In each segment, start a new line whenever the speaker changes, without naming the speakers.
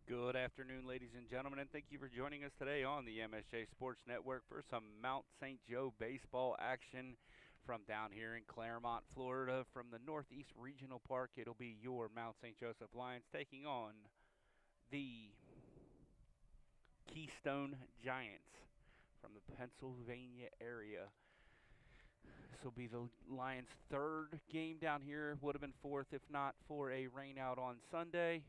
Good afternoon, ladies and gentlemen, and thank you for joining us today on the MSJ Sports Network for some Mount St. Joe baseball action from down here in Claremont, Florida. From the Northeast Regional Park, it'll be your Mount St. Joseph Lions taking on the Keystone Giants from the Pennsylvania area. This will be the Lions' third game down here. Would have been fourth if not for a rainout on Sunday.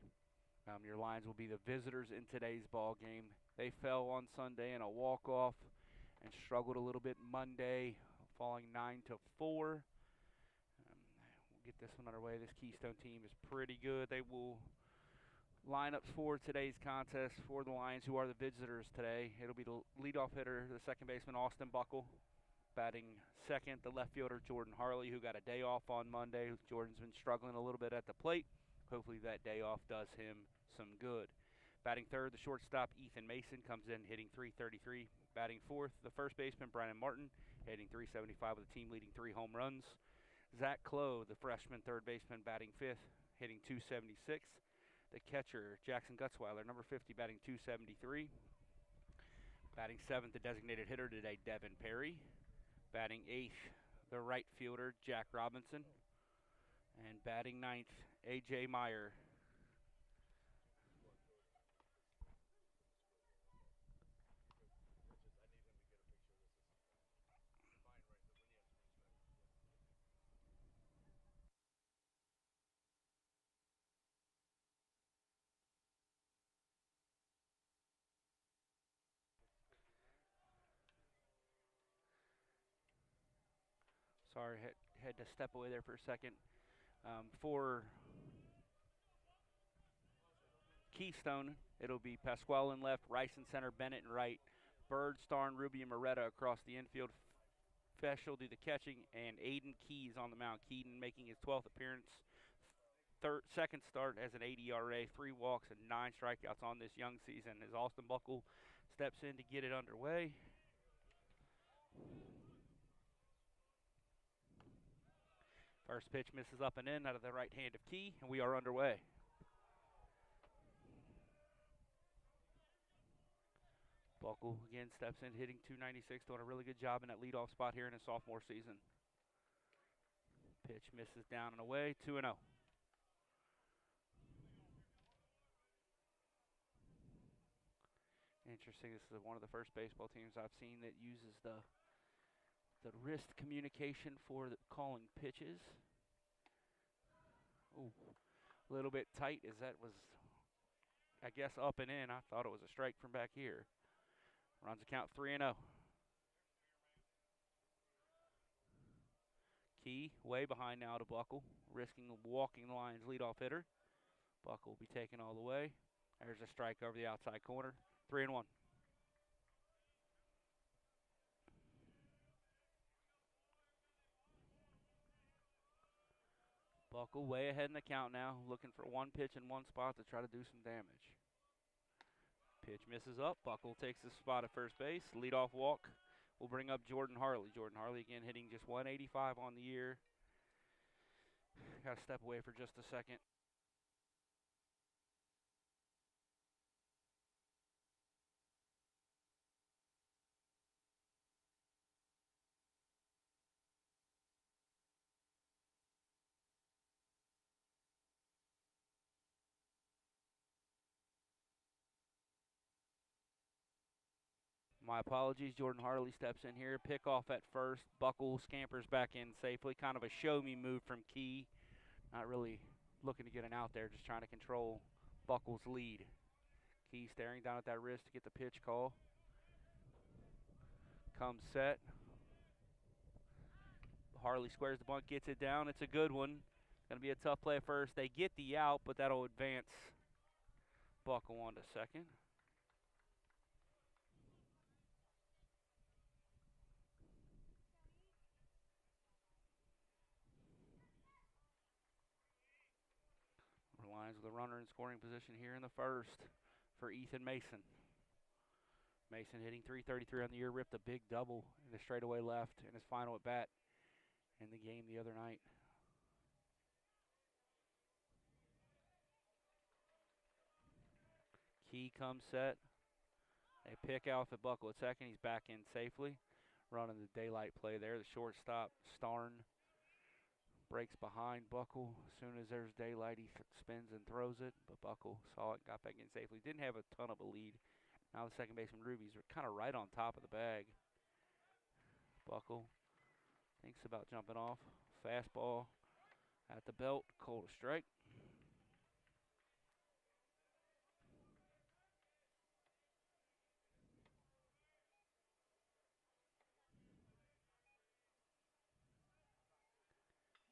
Your Lions will be the visitors in today's ball game. They fell on Sunday in a walk-off and struggled a little bit Monday, falling 9-4. We'll get this one underway. This Keystone team is pretty good. They will lineups for today's contest for the Lions, who are the visitors today. It'll be the leadoff hitter, the second baseman, Austin Buckle. Batting second, the left fielder, Jordan Harley, who got a day off on Monday. Jordan's been struggling a little bit at the plate. Hopefully that day off does him some good. Batting third, the shortstop, Ethan Mason, comes in hitting .333. Batting fourth, the first baseman, Brandon Martin, hitting .375 with the team leading 3 home runs. Zach Clough, the freshman third baseman, batting fifth, hitting .276. The catcher, Jackson Gutzweiler, number 50, batting .273. Batting seventh, the designated hitter today, Devin Perry. Batting eighth, the right fielder, Jack Robinson. And batting ninth, A.J. Meyer. Sorry, had to step away there for a second. For Keystone, it'll be Pasquale in left, Rice in center, Bennett in right, Bird, Starn, Ruby, and Moretta across the infield. Fesh will do the catching, and Aiden Keys on the mound. Keaton making his 12th appearance, second start as an 80 ERA, 3 walks and 9 strikeouts on this young season as Austin Buckle steps in to get it underway. First pitch misses up and in out of the right hand of Key, and we are underway. Buckle again steps in, hitting .296, doing a really good job in that leadoff spot here in his sophomore season. Pitch misses down and away, 2-0. Interesting, this is one of the first baseball teams I've seen that uses the wrist communication for calling pitches. Ooh, a little bit tight as that was, I guess, up and in. I thought it was a strike from back here. Runs the count 3-0. Key way behind now to Buckle, risking walking the Lions leadoff hitter. Buckle will be taken all the way. There's a strike over the outside corner. 3-1. Buckle way ahead in the count now, looking for one pitch in one spot to try to do some damage. Pitch misses up. Buckle takes the spot at first base. Leadoff walk will bring up Jordan Harley. Jordan Harley again hitting just .185 on the year. Got to step away for just a second. My apologies. Jordan Harley steps in here. Pick off at first. Buckle scampers back in safely. Kind of a show-me move from Key. Not really looking to get an out there, just trying to control Buckle's lead. Key staring down at that wrist to get the pitch call. Comes set. Harley squares the bunt, gets it down. It's a good one. Going to be a tough play at first. They get the out, but that'll advance Buckle on to second. Lions with a runner in scoring position here in the first for Ethan Mason. Mason hitting .333 on the year, ripped a big double in the straightaway left in his final at bat in the game the other night. Key comes set. They pick off at Buckle at second. He's back in safely. Running the daylight play there. The shortstop, Starn, breaks behind Buckle. As soon as there's daylight, he spins and throws it. But Buckle saw it, got back in safely. Didn't have a ton of a lead. Now the second baseman, Ruby's kind of right on top of the bag. Buckle thinks about jumping off. Fastball at the belt, called a strike.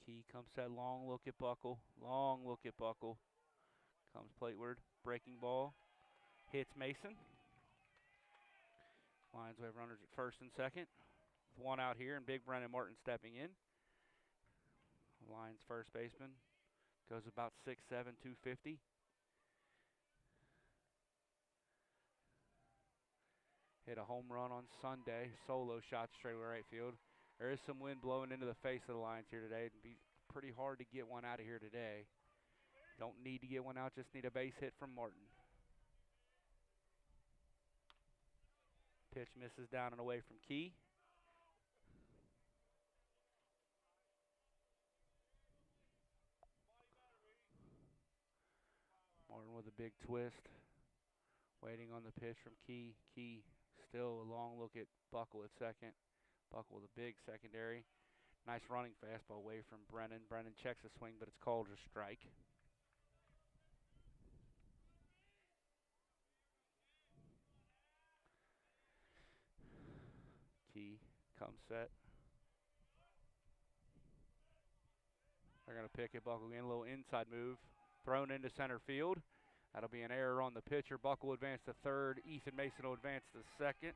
Key comes that long look at Buckle. Long look at Buckle. Comes plateward. Breaking ball. Hits Mason. Lions have runners at first and second. With one out here and Big Brennan Martin stepping in. Lions first baseman goes about 6'7", 250. Hit a home run on Sunday. Solo shot straight away right field. There is some wind blowing into the face of the Lions here today. It'd be pretty hard to get one out of here today. Don't need to get one out, just need a base hit from Martin. Pitch misses down and away from Key. Martin with a big twist. Waiting on the pitch from Key. Key still a long look at Buckle at second. Buckle with a big secondary. Nice running fastball away from Brennan. Brennan checks the swing, but it's called a strike. Key comes set. They're going to pick it. Buckle again, a little inside move. Thrown into center field. That'll be an error on the pitcher. Buckle will advance to third. Ethan Mason will advance to second.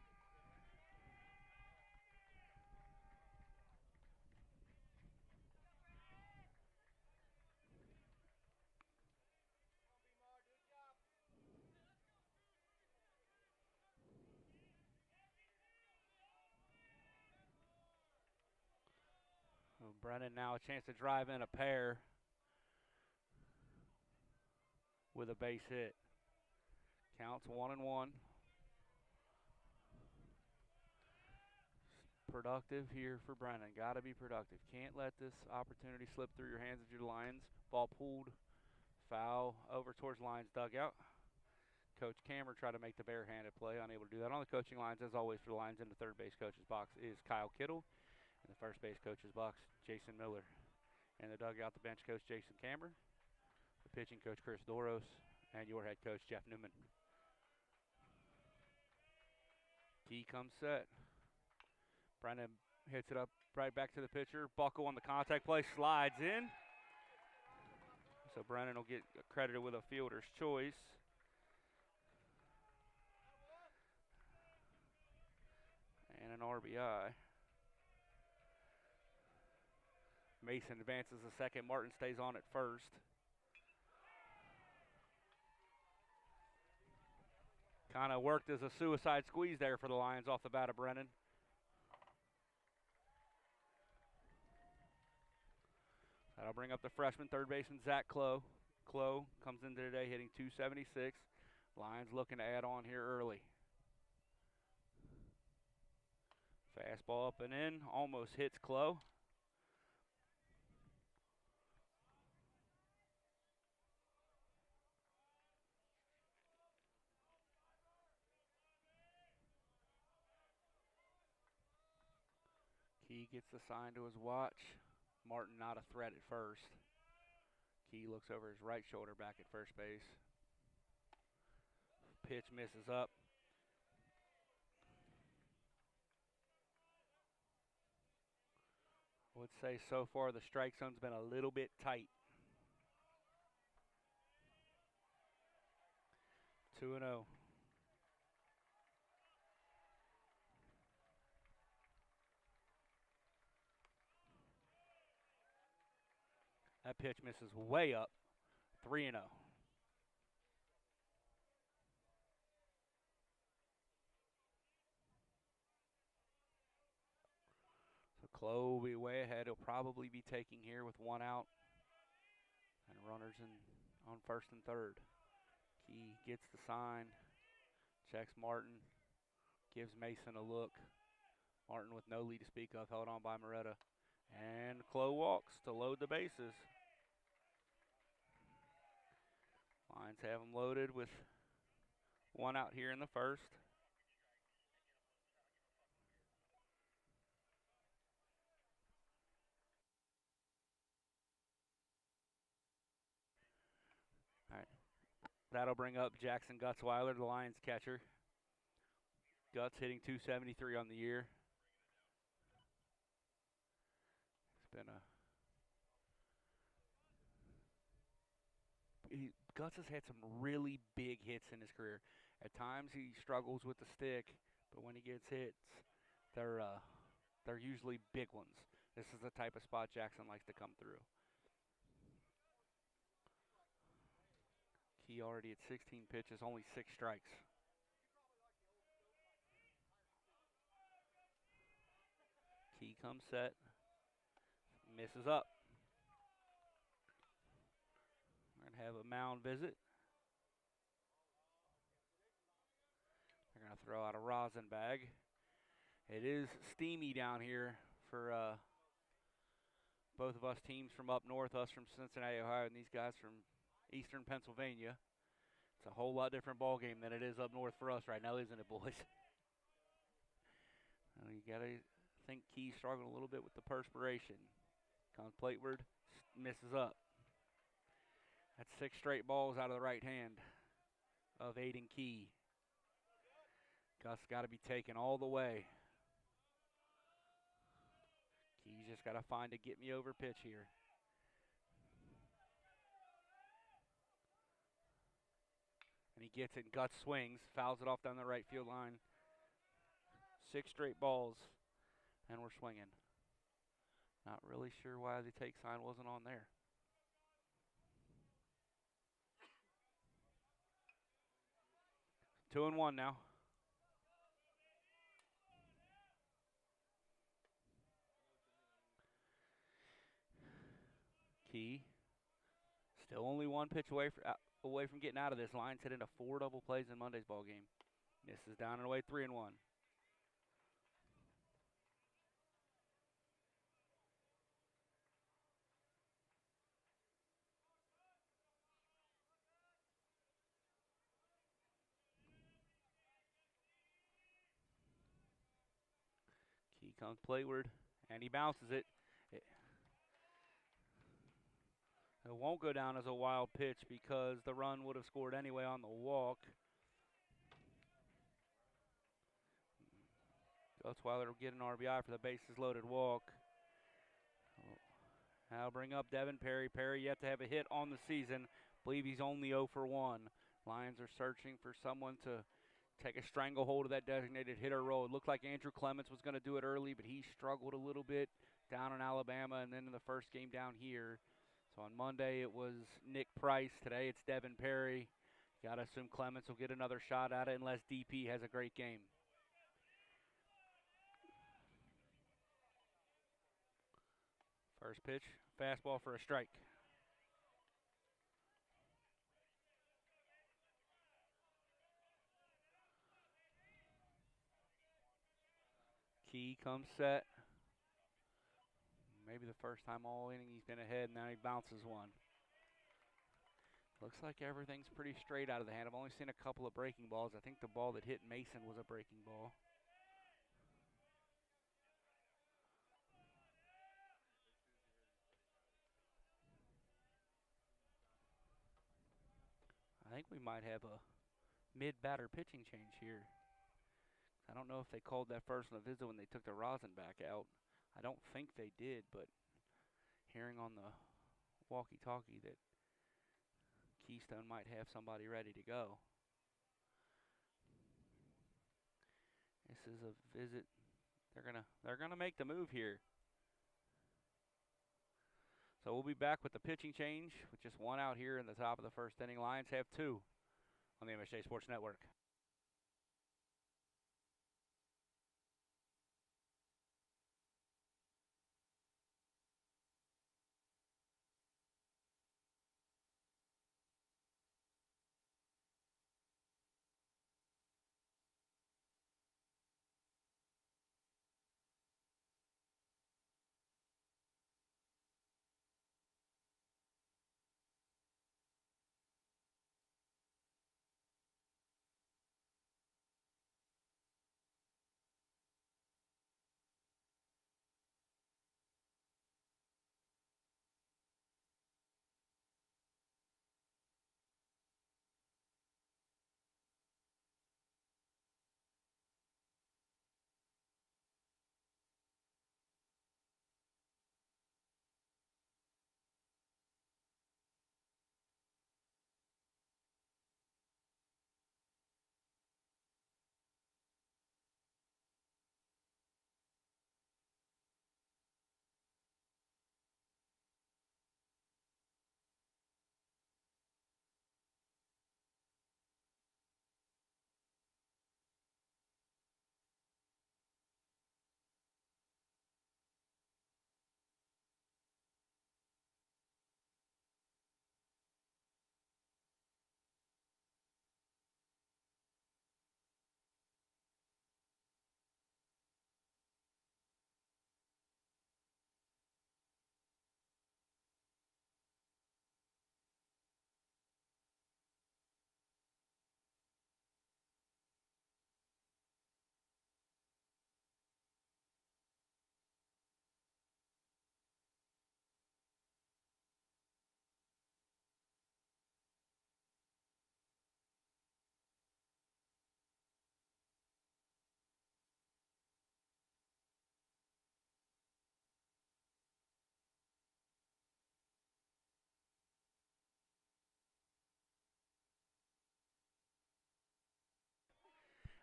Brennan now a chance to drive in a pair with a base hit. Counts 1-1. Productive here for Brennan. Got to be productive. Can't let this opportunity slip through your hands if you're the Lions. Ball pulled foul over towards Lions dugout. Coach Cameron tried to make the barehanded play, unable to do that. On the coaching lines, as always, for the Lions in the third base coach's box is Kyle Kittle. In the first base coach's box, Jason Miller. And the dugout, the bench coach, Jason Cameron. The pitching coach, Chris Doros. And your head coach, Jeff Newman. Key comes set. Brennan hits it up right back to the pitcher. Buckle on the contact play, slides in. So Brennan will get credited with a fielder's choice. And an RBI. Mason advances to second. Martin stays on at first. Kind of worked as a suicide squeeze there for the Lions off the bat of Brennan. That'll bring up the freshman third baseman, Zach Clough. Clough comes in today hitting .276. Lions looking to add on here early. Fastball up and in, almost hits Clough. Key gets the sign to his watch. Martin not a threat at first. Key looks over his right shoulder back at first base. Pitch misses up. I would say so far the strike zone's been a little bit tight. 2-0. That pitch misses way up. 3-0. So Clough will be way ahead. He'll probably be taking here with one out. And runners on first and third. He gets the sign, checks Martin, gives Mason a look. Martin with no lead to speak of, held on by Moretta. And Clough walks to load the bases. Lions have them loaded with one out here in the first. All right. That'll bring up Jackson Gutzweiler, the Lions catcher. Guts hitting .273 on the year. It's been Guts has had some really big hits in his career. At times he struggles with the stick, but when he gets hits, they're usually big ones. This is the type of spot Jackson likes to come through. Key already at 16 pitches, only 6 strikes. Key comes set, misses up. We're going to have a mound visit. They're going to throw out a rosin bag. It is steamy down here for both of us teams from up north, us from Cincinnati, Ohio, and these guys from eastern Pennsylvania. It's a whole lot different ball game than it is up north for us right now, isn't it, boys? You got to think Key's struggling a little bit with the perspiration. Comes plateward, misses up. That's 6 straight balls out of the right hand of Aiden Key. Gus got to be taken all the way. Key's just got to find a get-me-over pitch here. And he gets it, and Guts swings, fouls it off down the right field line. 6 straight balls, and we're swinging. Not really sure why the take sign wasn't on there. Two and one now. Key still only 1 pitch away from getting out of this. Lions hit into 4 double plays in Monday's ball game. Misses down and away, 3-1. Key comes plateward, and he bounces it. It won't go down as a wild pitch because the run would have scored anyway on the walk. Gutzweiler will get an RBI for the bases loaded walk. I'll bring up Devin Perry. Perry yet to have a hit on the season. Believe he's only 0 for 1. Lions are searching for someone to take a stranglehold of that designated hitter role. It looked like Andrew Clements was going to do it early, but he struggled a little bit down in Alabama and then in the first game down here. So on Monday it was Nick Price. Today it's Devin Perry. Got to assume Clements will get another shot at it unless DP has a great game. First pitch, fastball for a strike. Key comes set. Maybe the first time all inning he's been ahead, and now he bounces one. Looks like everything's pretty straight out of the hand. I've only seen a couple of breaking balls. I think the ball that hit Mason was a breaking ball. I think we might have a mid-batter pitching change here. I don't know if they called that first one a visit when they took the rosin back out. I don't think they did, but hearing on the walkie-talkie that Keystone might have somebody ready to go. This is a visit. They're gonna make the move here. So we'll be back with the pitching change with just 1 out here in the top of the first inning. Lions have 2 on the MSJ Sports Network.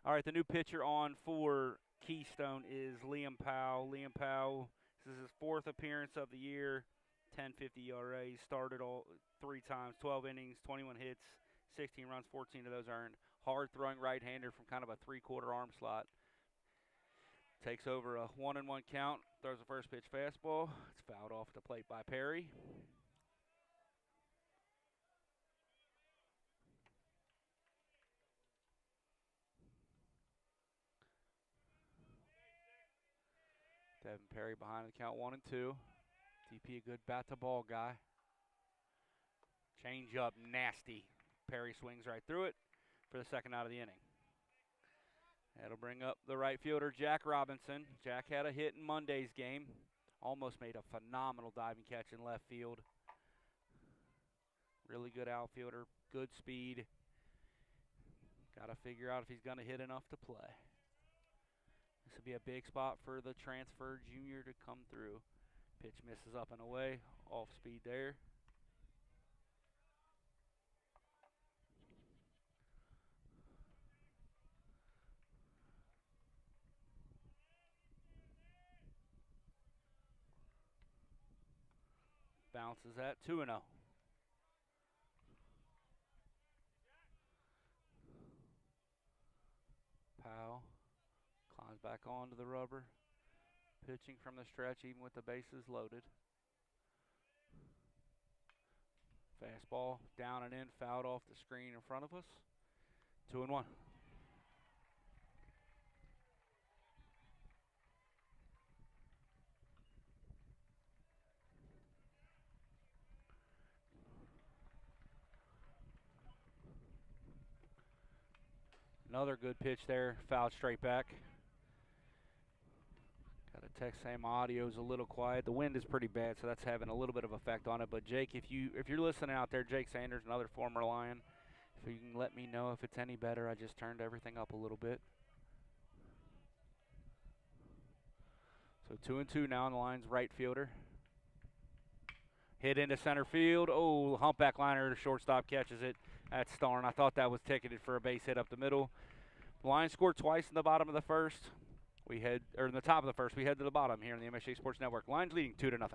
All right, the new pitcher on for Keystone is Liam Powell. Liam Powell, this is his 4th appearance of the year, 10.50 ERA. He started all 3 times, 12 innings, 21 hits, 16 runs, 14 of those earned. Hard-throwing right-hander from kind of a 3/4 arm slot. Takes over a 1-1 count, throws the first pitch fastball. It's fouled off the plate by Perry. Devin Perry behind the count 1-2. DP a good bat-to-ball guy. Change up, nasty. Perry swings right through it for the second out of the inning. That'll bring up the right fielder, Jack Robinson. Jack had a hit in Monday's game. Almost made a phenomenal diving catch in left field. Really good outfielder, good speed. Got to figure out if he's going to hit enough to play. This would be a big spot for the transfer junior to come through. Pitch misses up and away, off speed there. Bounces at 2-0. Powell climbs back onto the rubber. Pitching from the stretch even with the bases loaded. Fastball down and in, fouled off the screen in front of us. 2-1. Another good pitch there, fouled straight back. Got a text saying my audio's a little quiet. The wind is pretty bad, so that's having a little bit of effect on it. But Jake, if you're listening out there, Jake Sanders, another former Lion, if you can let me know if it's any better. I just turned everything up a little bit. So 2-2 now on the Lions right fielder. Hit into center field. Oh, humpback liner, the shortstop catches it. That's Starn. I thought that was ticketed for a base hit up the middle. The Lions scored twice in the bottom of the first. In the top of the first. We head to the bottom here in the MSJ Sports Network. Lions leading 2-0.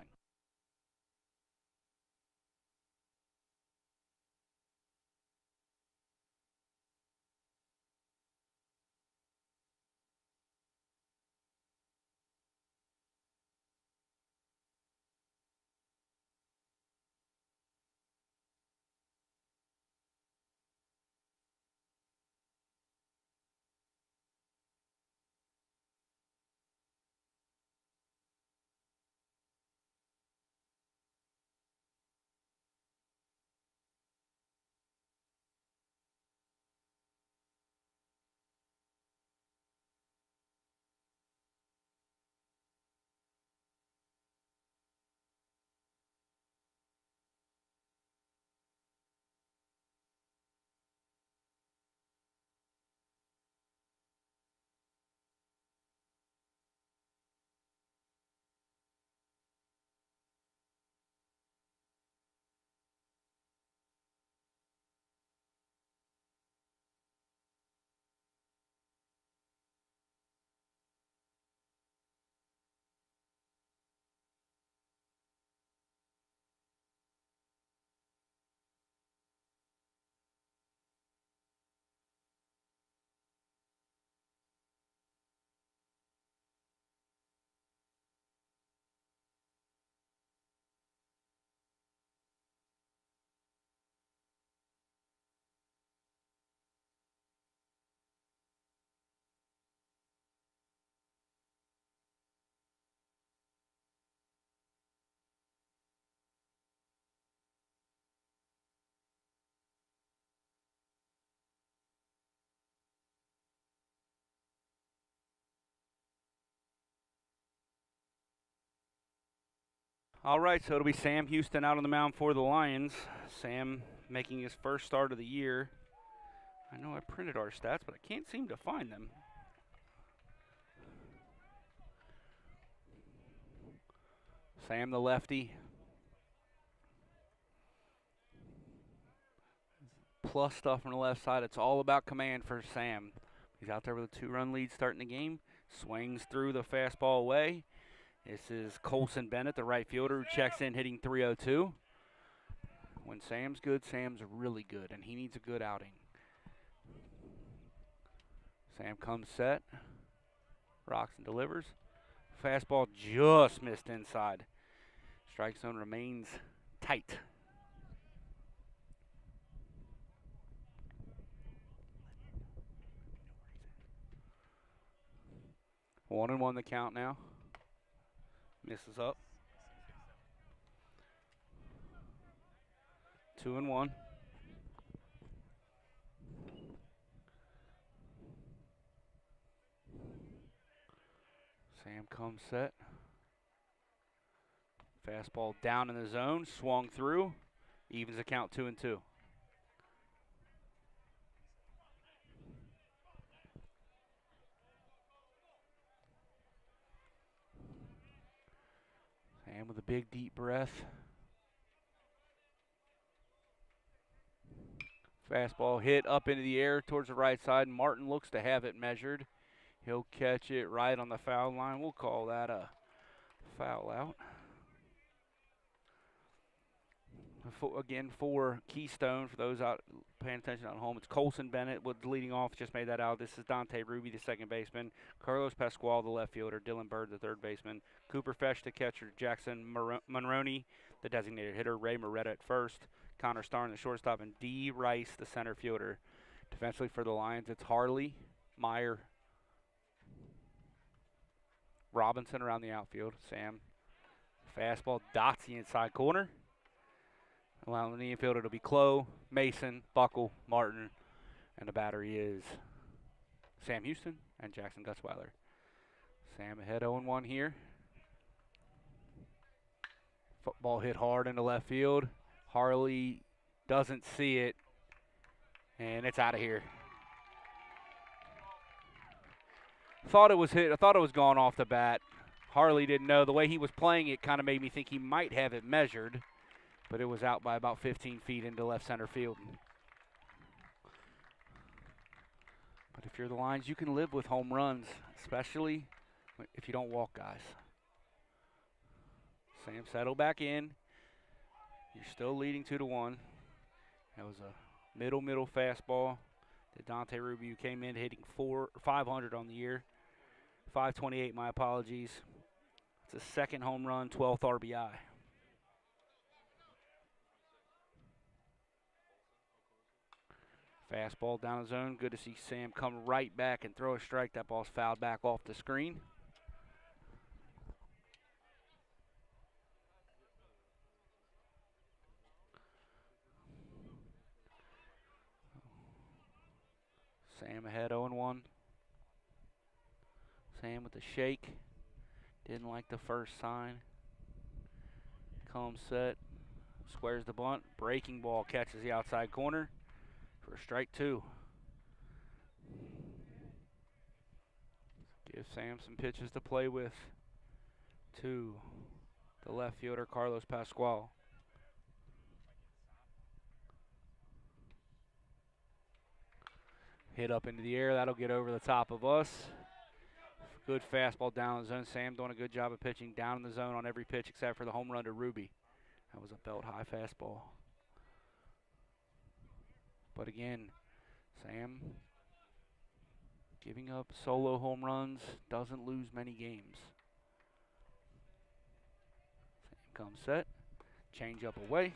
All right, so it'll be Sam Houston out on the mound for the Lions. Sam making his first start of the year. I know I printed our stats, but I can't seem to find them. Sam the lefty. Plus stuff on the left side. It's all about command for Sam. He's out there with a 2-run lead starting the game. Swings through the fastball away. This is Colson Bennett, the right fielder, who checks in hitting .302. When Sam's good, Sam's really good, and he needs a good outing. Sam comes set. Rocks and delivers. Fastball just missed inside. Strike zone remains tight. 1-1 the count now. Misses up. 2-1. Sam comes set. Fastball down in the zone, swung through, evens the count 2-2. Sam with a big deep breath. Fastball hit up into the air towards the right side. Martin looks to have it measured. He'll catch it right on the foul line. We'll call that a foul out. Again, for Keystone, for those out paying attention at home, it's Colson Bennett with leading off, just made that out. This is Dante Ruby, the second baseman. Carlos Pasquale, the left fielder. Dylan Bird, the third baseman. Cooper Fesh, the catcher. Jackson Monroney, the designated hitter. Ray Moretta at first. Connor Starn, the shortstop. And D. Rice, the center fielder. Defensively for the Lions, it's Harley, Meyer, Robinson around the outfield. Sam. Fastball dots the inside corner. Allowing the infield, it'll be Clough, Mason, Buckle, Martin, and the battery is Sam Houston and Jackson Gutzweiler. Sam ahead 0-1 here. Football hit hard into left field. Harley doesn't see it, and it's out of here. Thought it was hit. I thought it was gone off the bat. Harley didn't know. The way he was playing it kind of made me think he might have it measured, but it was out by about 15 feet into left center field. But if you're the Lions, you can live with home runs, especially if you don't walk guys. Sam settled back in. You're still leading 2-1. That was a middle fastball to Dante Ruby, who came in hitting 500 on the year. 528, my apologies. It's a second home run, 12th RBI. Fastball down the zone. Good to see Sam come right back and throw a strike. That ball's fouled back off the screen. Sam ahead 0-1. Sam with the shake. Didn't like the first sign. Comes set. Squares the bunt. Breaking ball catches the outside corner for strike 2. Give Sam some pitches to play with. To the left fielder, Carlos Pasquale. Hit up into the air. That'll get over the top of us. Good fastball down the zone. Sam doing a good job of pitching down in the zone on every pitch except for the home run to Ruby. That was a belt high fastball. But again, Sam giving up solo home runs, doesn't lose many games. Sam comes set. Change up away.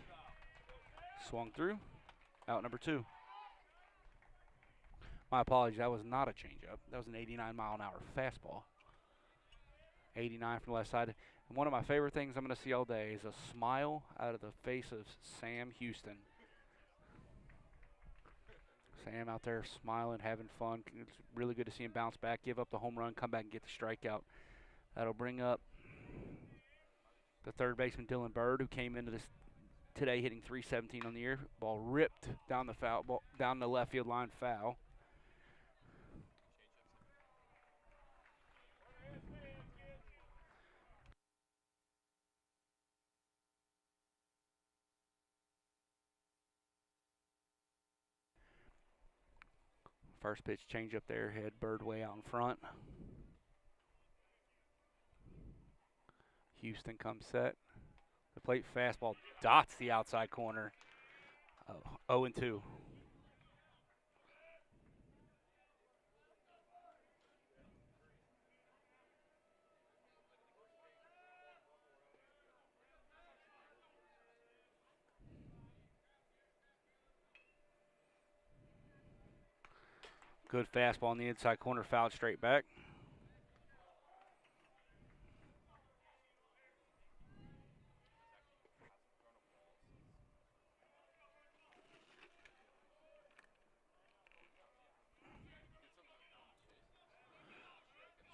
Swung through. Out number 2. My apologies, that was not a changeup. That was an 89-mile-an-hour fastball. 89 from the left side. And one of my favorite things I'm going to see all day is a smile out of the face of Sam Houston. Sam out there smiling, having fun. It's really good to see him bounce back, give up the home run, come back and get the strikeout. That'll bring up the third baseman, Dylan Bird, who came into this today hitting .317 on the year. Ball ripped down down the left field line, foul. First pitch change up there, head Bird way out in front. Houston comes set. The plate fastball dots the outside corner. 0-2. Good fastball on the inside corner, fouled straight back.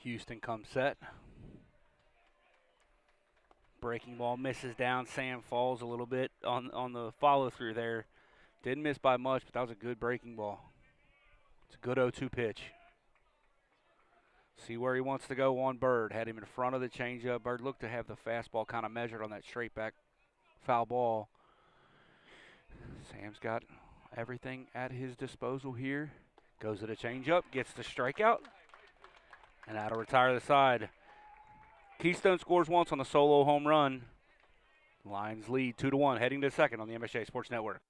Houston comes set. Breaking ball misses down. Sam falls a little bit on the follow through there. Didn't miss by much, but that was a good breaking ball. It's a good 0-2 pitch. See where he wants to go on Bird. Had him in front of the changeup. Bird looked to have the fastball kind of measured on that straight back foul ball. Sam's got everything at his disposal here. Goes to the changeup, gets the strikeout, and that'll retire the side. Keystone scores once on the solo home run. Lions lead 2-1, heading to second on the MSJ Sports Network.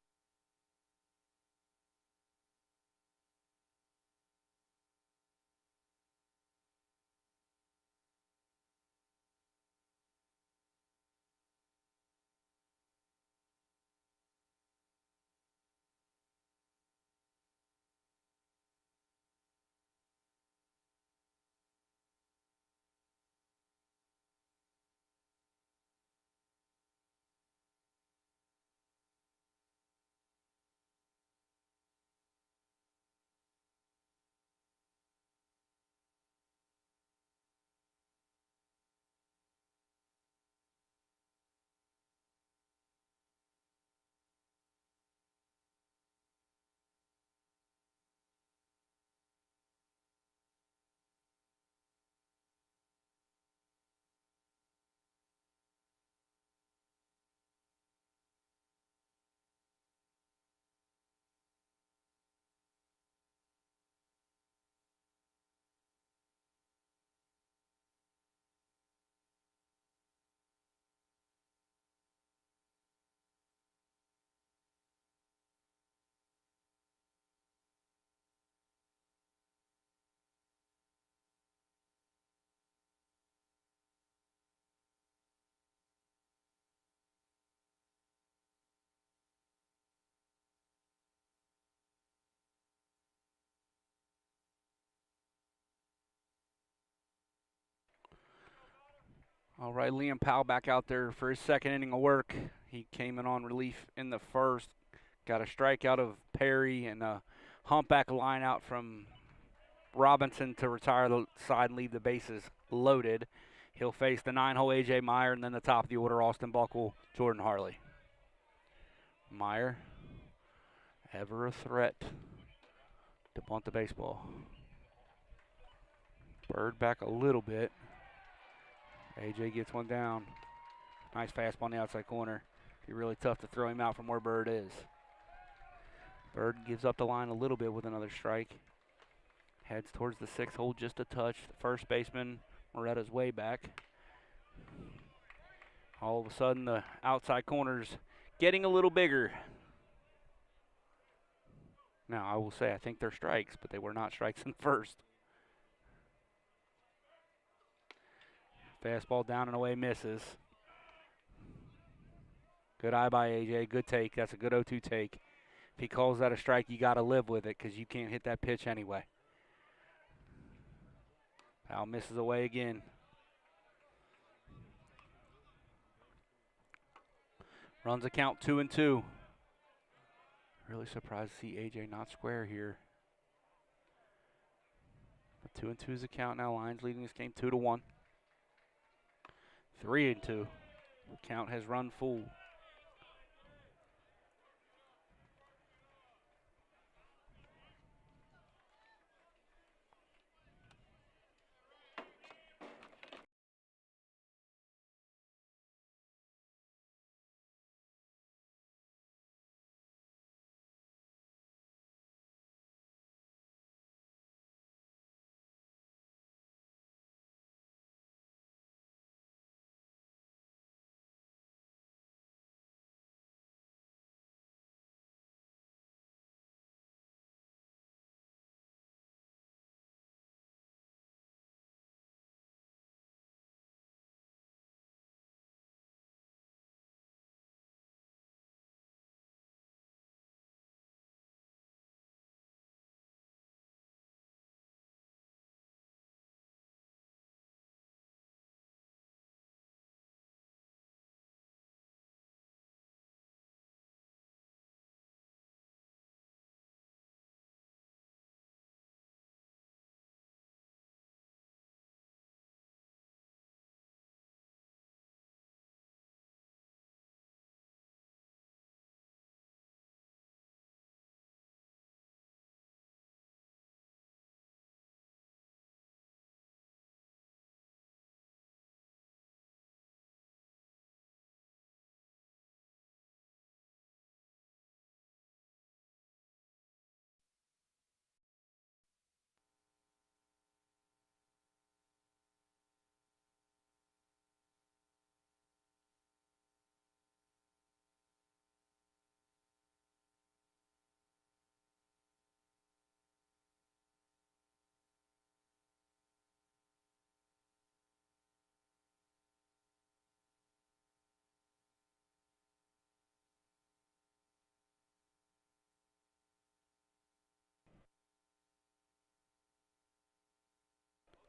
All right, Liam Powell back out there for his second inning of work. He came in on relief in the first. Got a strikeout of Perry and a humpback line out from Robinson to retire the side and leave the bases loaded. He'll face the 9-hole A.J. Meyer and then the top of the order, Austin Buckle, Jordan Harley. Meyer, ever a threat to bunt the baseball. Bird back a little bit. A.J. gets one down. Nice fastball on the outside corner. Be really tough to throw him out from where Bird is. Bird gives up the line a little bit with another strike. Heads towards the sixth hole just a touch. The first baseman, Moretta's way back. All of a sudden, the outside corner's getting a little bigger. Now, I will say I think they're strikes, but they were not strikes in the first. Fastball down and away, misses. Good eye by A.J., good take. That's a good 0-2 take. If he calls that a strike, you got to live with it because you can't hit that pitch anyway. Powell misses away again. Runs a count 2-2. Really surprised to see A.J. not square here. But 2-2 is the count now. Lions leading this game 2-1. 3-2. The count has run full.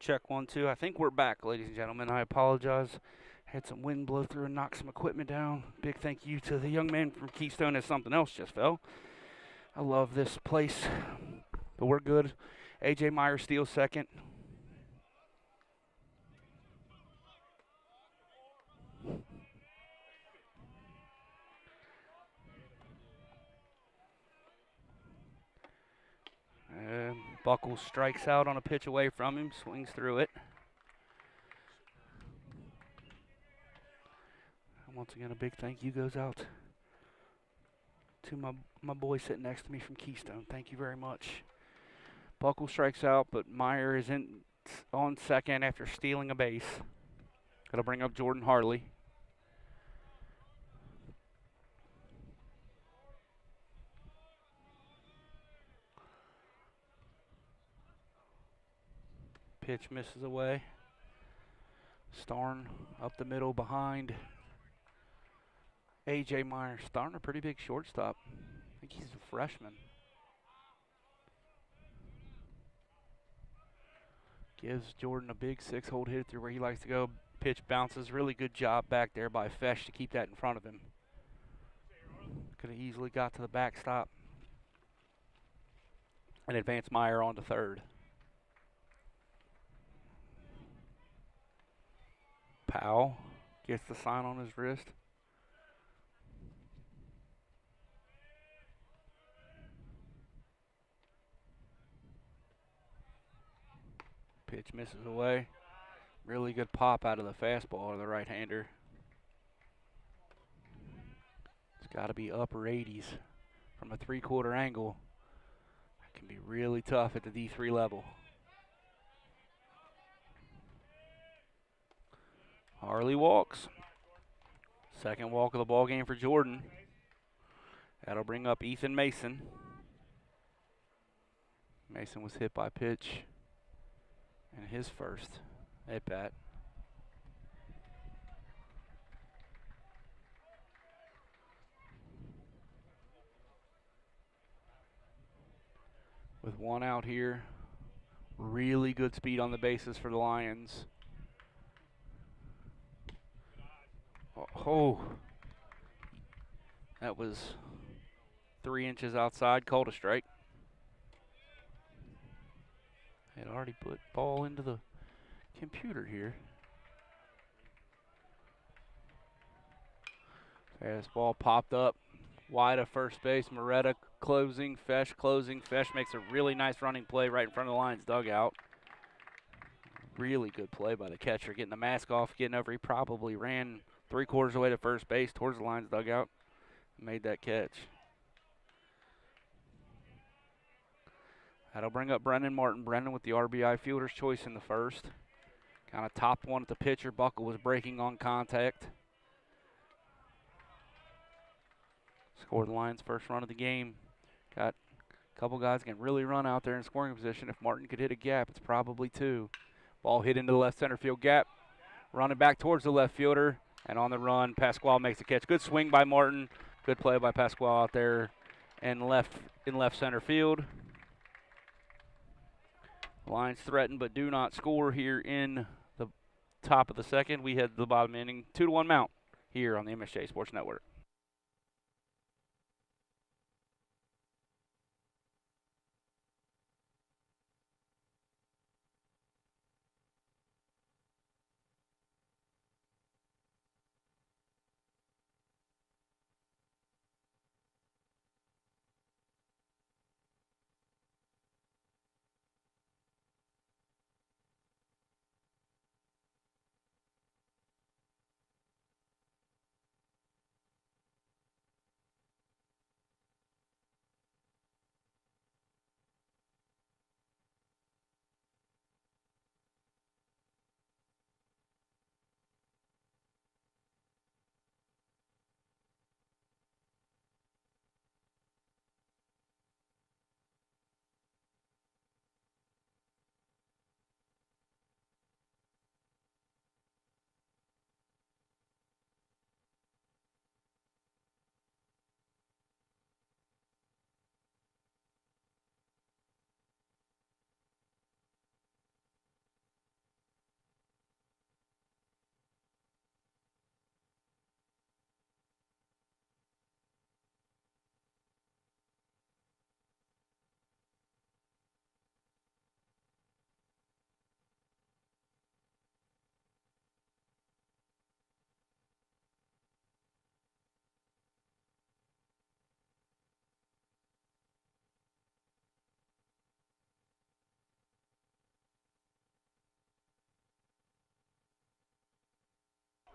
Check 1, 2. I think we're back, ladies and gentlemen. I apologize. Had some wind blow through and knock some equipment down. Big thank you to the young man from Keystone as something else just fell. I love this place, but we're good. A.J. Meyer steals second. Buckles strikes out on a pitch away from him, swings through it. And once again, a big thank you goes out to my boy sitting next to me from Keystone. Thank you very much. Buckles strikes out, but Meyer is on second after stealing a base. That'll bring up Jordan Harley. Pitch misses away. Starn up the middle behind A.J. Meyer. Starn a pretty big shortstop. I think he's a freshman. Gives Jordan a big 6-hole hit through where he likes to go. Pitch bounces. Really good job back there by Fesh to keep that in front of him. Could have easily got to the backstop and advanced Meyer on to third. Powell gets the sign on his wrist. Pitch misses away. Really good pop out of the fastball of the right-hander. It's got to be upper 80s from a 3/4 angle. That can be really tough at the D3 level. Harley walks. Second walk of the ball game for Jordan. That'll bring up Ethan Mason. Mason was hit by pitch in his first at bat. With one out here, really good speed on the bases for the Lions. Oh, that was 3 inches outside, called a strike. Had already put ball into the computer here. Fastball popped up wide of first base. Moretta closing, Fesh closing. Fesh makes a really nice running play right in front of the Lions dugout. Really good play by the catcher, getting the mask off, getting over. He probably ran 3/4 away to first base towards the Lions dugout and made that catch. That'll bring up Brendan Martin. Brendan with the RBI fielder's choice in the first. Kind of topped one at the pitcher. Buckle was breaking on contact. Scored the Lions' first run of the game. Got a couple guys can really run out there in scoring position. If Martin could hit a gap, it's probably 2. Ball hit into the left center field gap. Running back towards the left fielder. And on the run, Pasquale makes a catch. Good swing by Martin. Good play by Pasquale out there in left center field. Lions threaten but do not score here in the top of the second. We head to the bottom inning. 2-1 Mount here on the MSJ Sports Network.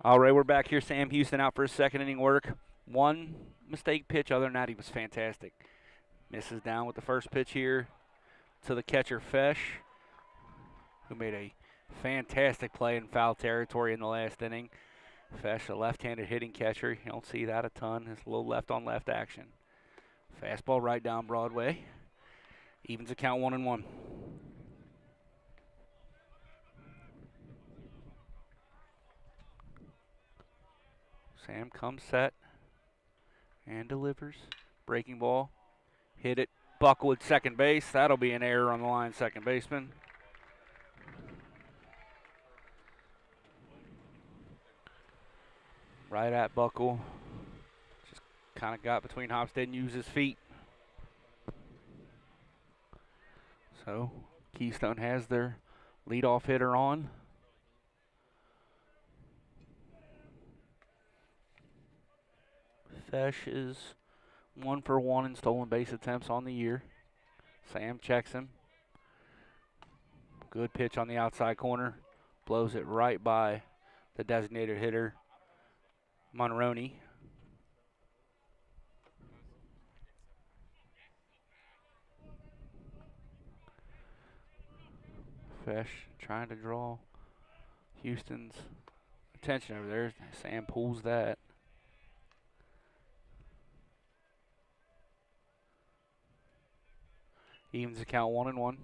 All right, we're back here. Sam Houston out for his second inning work. One mistake pitch. Other than that, he was fantastic. Misses down with the first pitch here to the catcher, Fesh, who made a fantastic play in foul territory in the last inning. Fesh, a left-handed hitting catcher. You don't see that a ton. It's a little left-on-left action. Fastball right down Broadway. Evens the count 1-1. Sam comes set and delivers. Breaking ball. Hit it. Buckle at second base. That'll be an error on the line, second baseman. Right at Buckle. Just kind of got between hops, didn't use his feet. So Keystone has their leadoff hitter on. Fesh is 1 for 1 in stolen base attempts on the year. Sam checks him. Good pitch on the outside corner. Blows it right by the designated hitter, Monroney. Fesh trying to draw Houston's attention over there. Sam pulls that. Evens the count 1-1.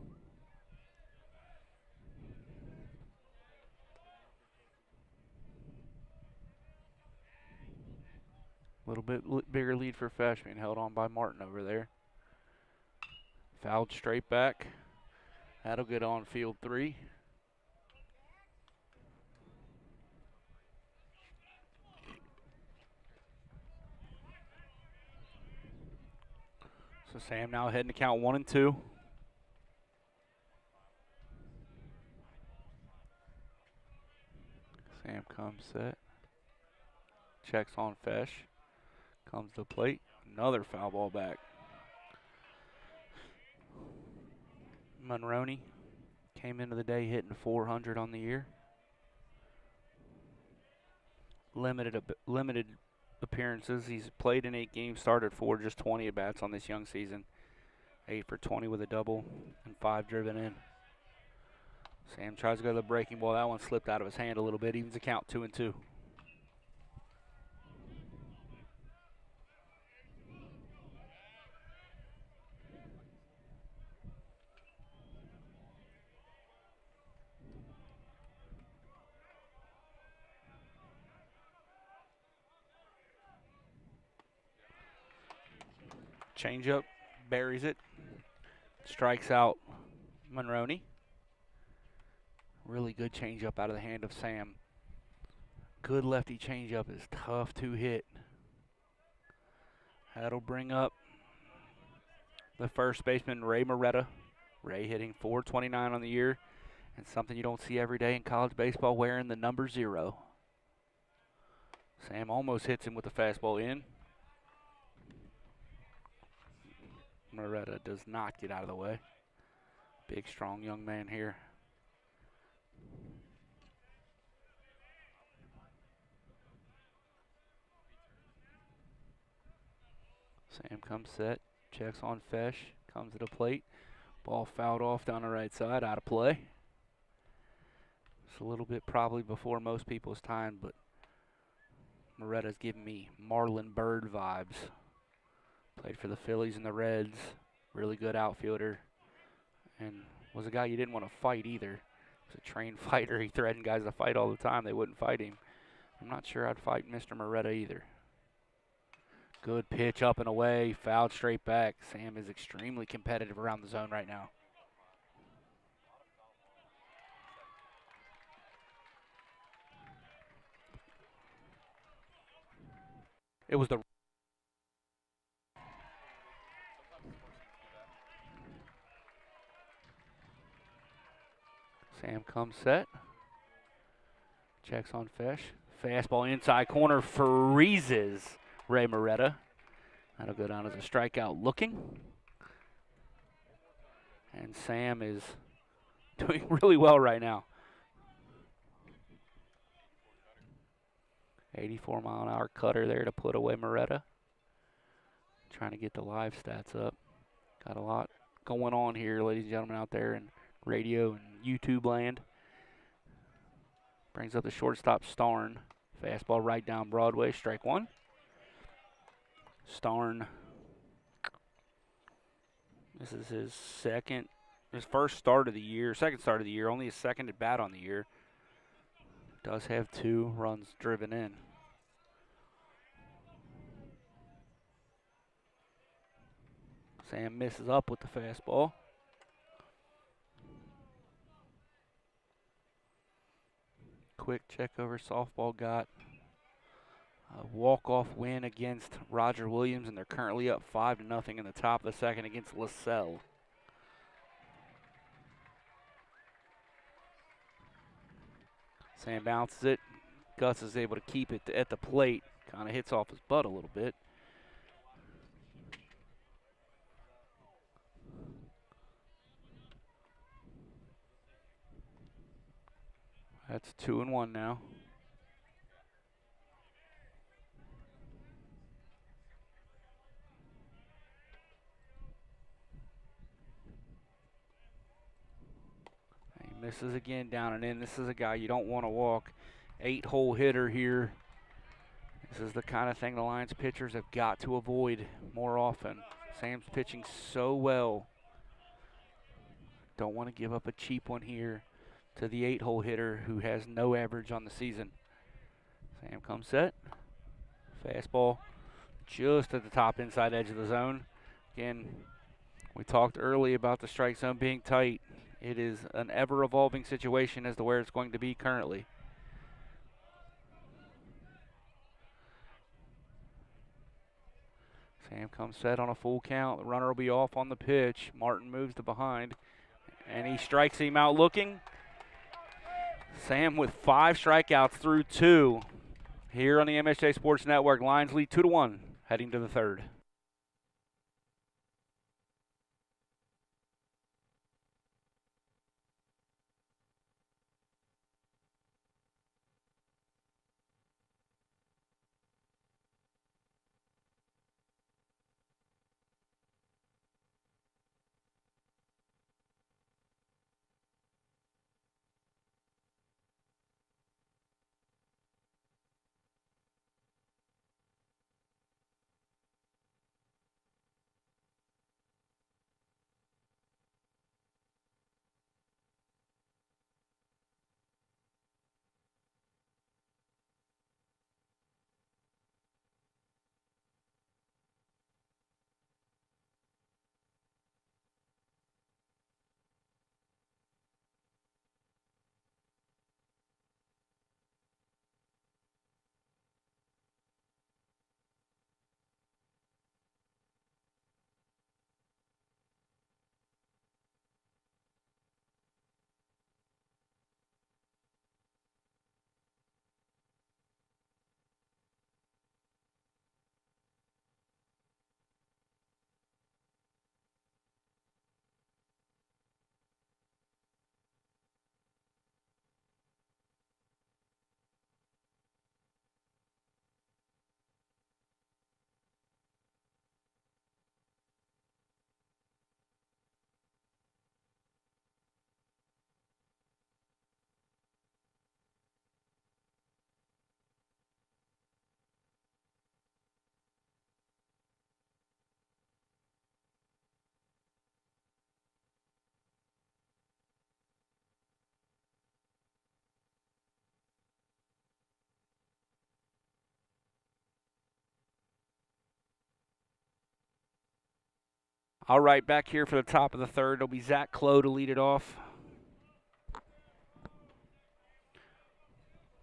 A little bit bigger lead for Fesh, being held on by Martin over there. Fouled straight back. That'll get on field 3. So Sam now heading to count 1-2. Sam comes set. Checks on Fesh. Comes to the plate. Another foul ball back. Monroney came into the day hitting 400 on the year. Limited appearances. He's played in 8 games, started 4, just 20 at-bats on this young season. 8 for 20 with a double and 5 driven in. Sam tries to go to the breaking ball. That one slipped out of his hand a little bit. Evens the count 2-2. Changeup, buries it, strikes out Monroney. Really good changeup out of the hand of Sam. Good lefty changeup is tough to hit. That'll bring up the first baseman, Ray Moretta. Ray hitting .429 on the year, and something you don't see every day in college baseball, wearing the number 0. Sam almost hits him with the fastball in. Moretta does not get out of the way. Big, strong young man here. Sam comes set, checks on Fesh, comes to the plate. Ball fouled off down the right side, out of play. It's a little bit probably before most people's time, but Moretta's giving me Marlon Byrd vibes. Played for the Phillies and the Reds. Really good outfielder. And was a guy you didn't want to fight either. He was a trained fighter. He threatened guys to fight all the time. They wouldn't fight him. I'm not sure I'd fight Mr. Moretta either. Good pitch up and away. Fouled straight back. Sam is extremely competitive around the zone right now. It was the Sam comes set. Checks on Fesh. Fastball inside corner, freezes Ray Moretta. That'll go down as a strikeout looking. And Sam is doing really well right now. 84-mile-an-hour cutter there to put away Moretta. Trying to get the live stats up. Got a lot going on here, ladies and gentlemen, out there in radio and YouTube land. Brings up the shortstop, Starn. Fastball right down Broadway, strike one. Starn. This is his first start of the year, second start of the year, only his second at bat on the year. Does have 2 runs driven in. Sam misses up with the fastball. Quick check over softball got a walk-off win against Roger Williams, and they're currently up 5-0 in the top of the second against LaSalle. Sam bounces it. Gus is able to keep it at the plate. Kind of hits off his butt a little bit. That's 2-1 now. He misses again down and in. This is a guy you don't want to walk. 8-hole hitter here. This is the kind of thing the Lions pitchers have got to avoid more often. Sam's pitching so well. Don't want to give up a cheap one here to the 8-hole hitter who has no average on the season. Sam comes set. Fastball just at the top inside edge of the zone. Again, we talked early about the strike zone being tight. It is an ever-evolving situation as to where it's going to be currently. Sam comes set on a full count. The runner will be off on the pitch. Martin moves to behind, and he strikes him out looking. Sam with 5 strikeouts through 2 here on the MSJ Sports Network. Lions lead 2-1 heading to the third. All right, back here for the top of the third. It'll be Zach Clough to lead it off.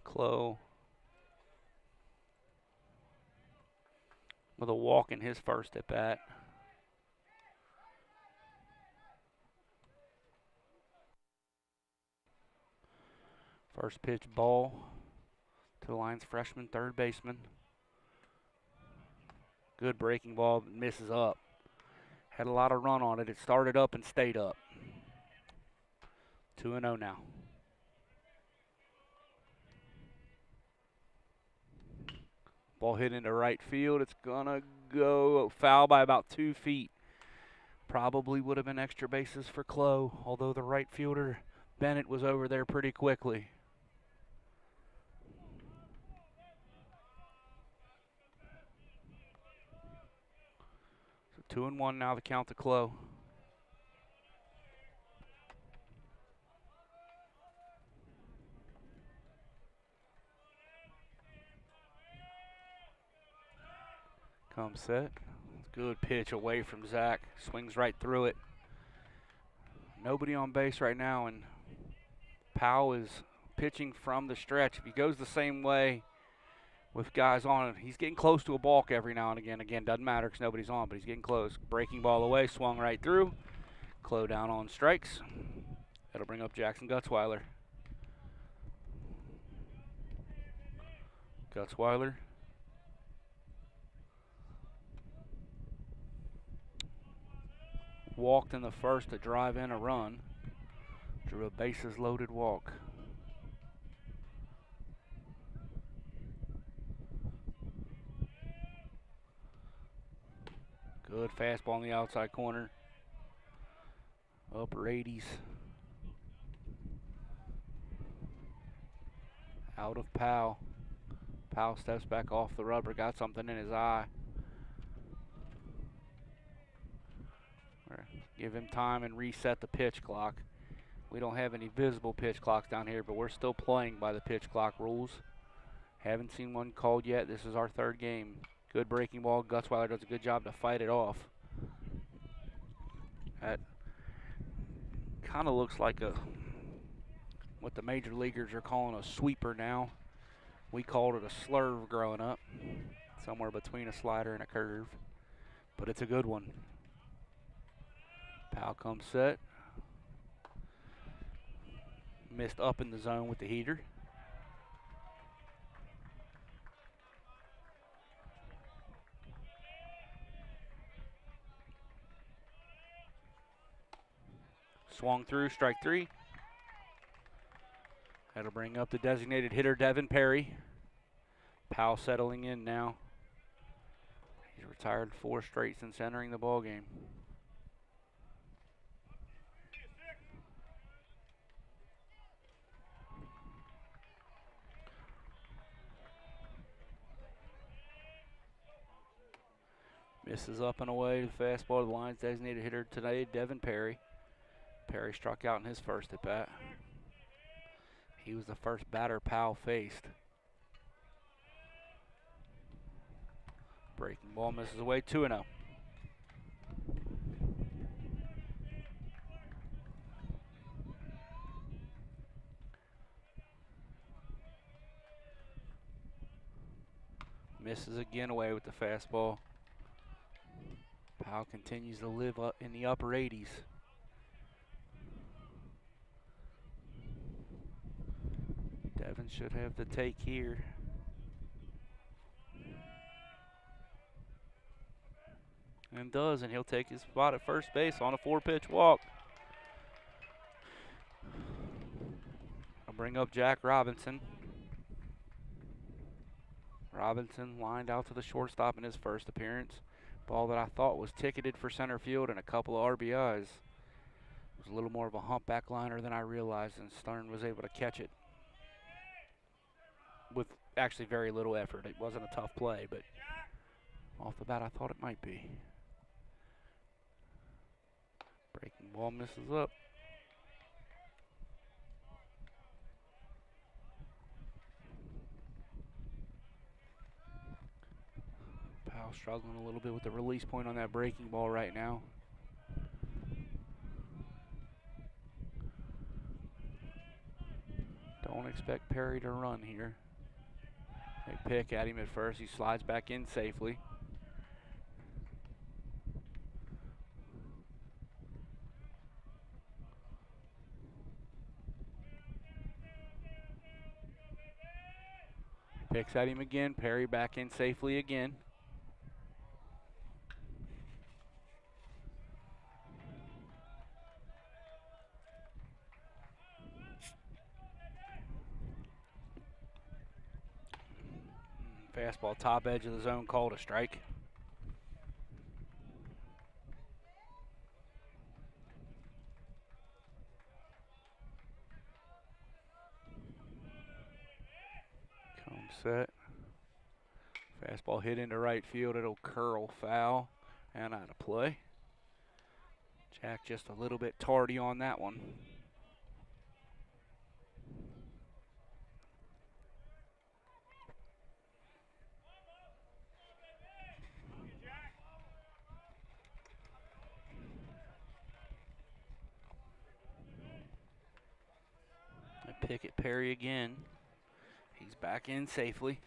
Clough with a walk in his first at bat. First pitch ball to the Lions freshman third baseman. Good breaking ball, but misses up. Had a lot of run on it. It started up and stayed up. 2-0 now. Ball hit into right field. It's going to go foul by about 2 feet. Probably would have been extra bases for Clough, although the right fielder, Bennett, was over there pretty quickly. So 2-1 now, the count to Clough. Comes set. Good pitch away from Zach. Swings right through it. Nobody on base right now, and Powell is pitching from the stretch. If he goes the same way with guys on it, he's getting close to a balk every now and again. Again, doesn't matter because nobody's on, but he's getting close. Breaking ball away, swung right through. Clough down on strikes. That'll bring up Jackson Gutzweiler. Gutzweiler. Walked in the first to drive in a run. Drew a bases loaded walk. Good fastball in the outside corner. Upper 80s. Out of Powell. Powell steps back off the rubber. Got something in his eye. Give him time and reset the pitch clock. We don't have any visible pitch clocks down here, but we're still playing by the pitch clock rules. Haven't seen one called yet. This is our third game. Good breaking ball. Gutzweiler does a good job to fight it off. That kind of looks like what the major leaguers are calling a sweeper now. We called it a slurve growing up. Somewhere between a slider and a curve. But it's a good one. Powell comes set. Missed up in the zone with the heater. Swung through, strike 3. That'll bring up the designated hitter, Devin Perry. Powell settling in now. He's retired 4 straight since entering the ball game. Misses up and away. The fastball to the Lions' designated hitter today, Devin Perry. Perry struck out in his first at bat. He was the first batter Powell faced. Breaking ball misses away, 2-0. Misses again away with the fastball. Powell continues to live up in the upper 80s. Devin should have the take here. And does, and he'll take his spot at first base on a 4-pitch walk. I'll bring up Jack Robinson. Robinson lined out to the shortstop in his first appearance. Ball that I thought was ticketed for center field and a couple of RBIs. It was a little more of a humpback liner than I realized, and Stern was able to catch it with actually very little effort. It wasn't a tough play, but off the bat I thought it might be. Breaking ball misses up. Powell struggling a little bit with the release point on that breaking ball right now. Don't expect Perry to run here. They pick at him at first. He slides back in safely. Picks at him again. Perry back in safely again. Fastball top edge of the zone, called a strike. Come set. Fastball hit into right field. It'll curl foul and out of play. Jack just a little bit tardy on that one. Pickett Perry again. He's back in safely.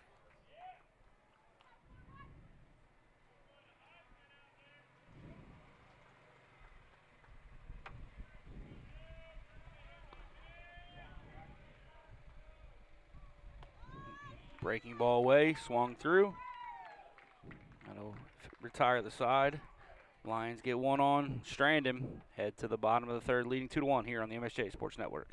Breaking ball away, swung through. That'll retire the side. Lions get one on, strand him, head to the bottom of the third, leading 2-1 here on the MSJ Sports Network.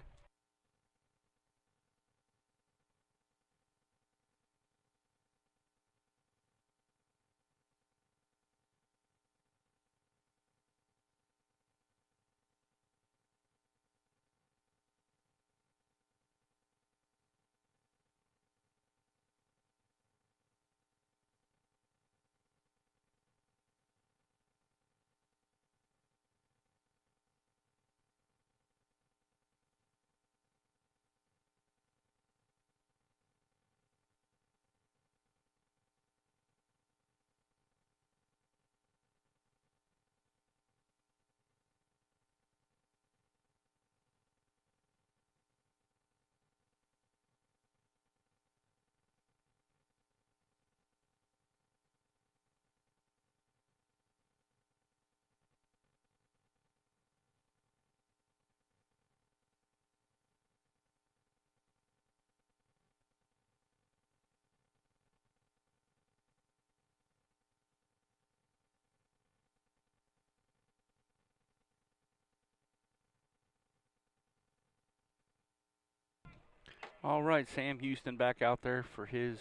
All right, Sam Houston back out there for his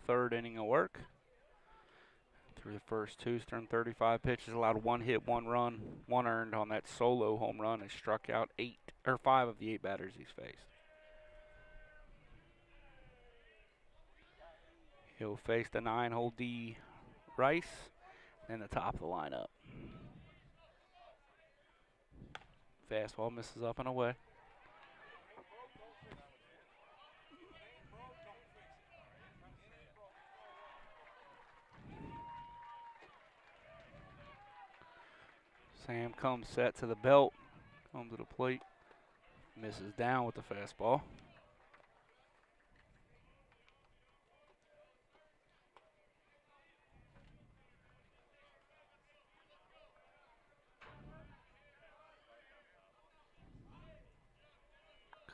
third inning of work. Through the first two, he's thrown 35 pitches, allowed 1 hit, 1 run, 1 earned on that solo home run, and struck out 5 of the 8 batters he's faced. He'll face the 9-hole D Rice and the top of the lineup. Fastball misses up and away. Sam comes set to the belt, comes to the plate, misses down with the fastball.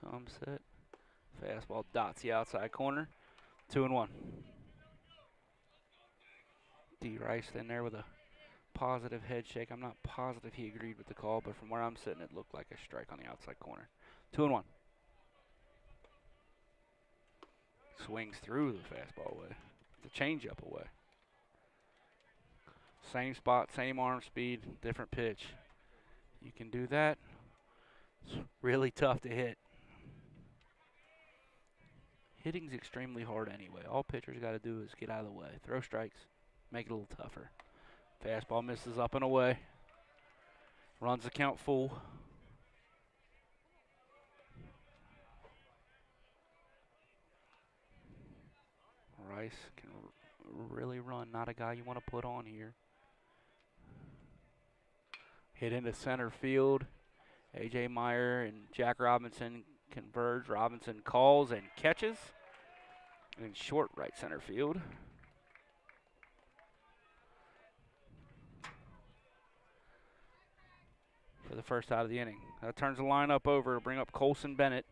Comes set, fastball dots the outside corner, 2-1. D Rice in there with a positive head shake. I'm not positive he agreed with the call, but from where I'm sitting, it looked like a strike on the outside corner. 2-1. Swings through the fastball away. The changeup away. Same spot, same arm speed, different pitch. You can do that. It's really tough to hit. Hitting's extremely hard anyway. All pitchers got to do is get out of the way. Throw strikes, make it a little tougher. Fastball misses up and away. Runs the count full. Rice can really run. Not a guy you want to put on here. Hit into center field. A.J. Meyer and Jack Robinson converge. Robinson calls and catches. In short right center field. For the first out of the inning. That turns the lineup over to bring up Colson Bennett.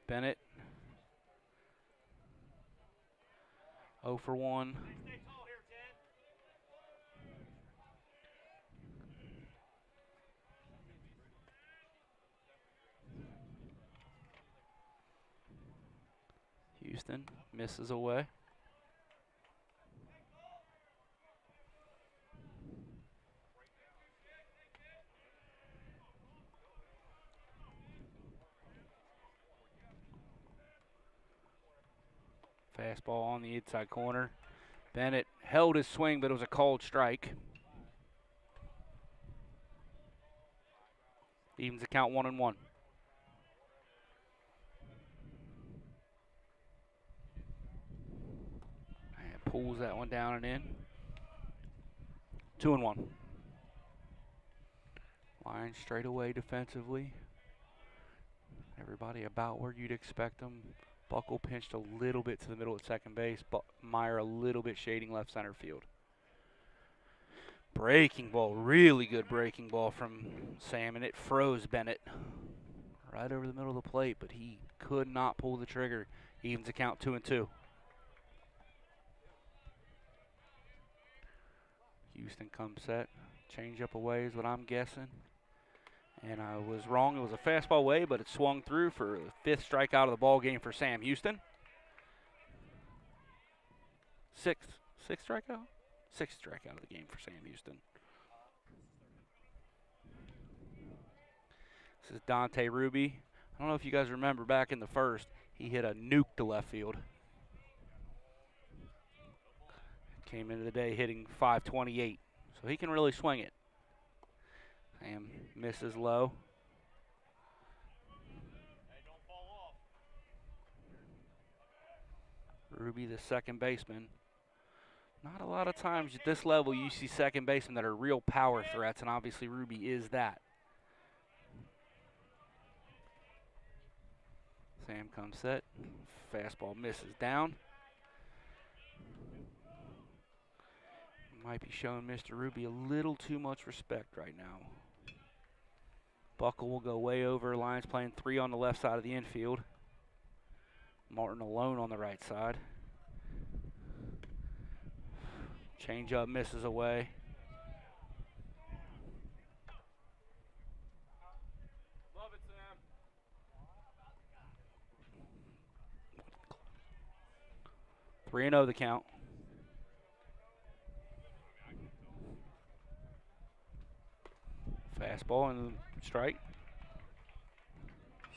Bennett 0 for 1. Houston misses away. Fastball on the inside corner. Bennett held his swing, but it was a called strike. Evens the count 1-1. And pulls that one down and in. 2-1. Line straight away defensively. Everybody about where you'd expect them. Buckle pinched a little bit to the middle at second base, but Meyer a little bit shading left center field. Breaking ball, really good breaking ball from Sam, and it froze Bennett right over the middle of the plate, but he could not pull the trigger. Evens the count 2-2. Houston comes set. Change up away is what I'm guessing. And I was wrong. It was a fastball away, but it swung through for the 5th strikeout of the ball game for Sam Houston. 6th strikeout? 6th strikeout of the game for Sam Houston. This is Dante Ruby. I don't know if you guys remember back in the first, he hit a nuke to left field. Came into the day hitting .528, so he can really swing it. Sam misses low. Ruby, the second baseman. Not a lot of times at this level you see second basemen that are real power threats, and obviously Ruby is that. Sam comes set. Fastball misses down. Might be showing Mr. Ruby a little too much respect right now. Buckle will go way over. Lions playing 3 on the left side of the infield. Martin alone on the right side. Change up misses away.
Love it, Sam.
3-0 the count. Fastball and strike.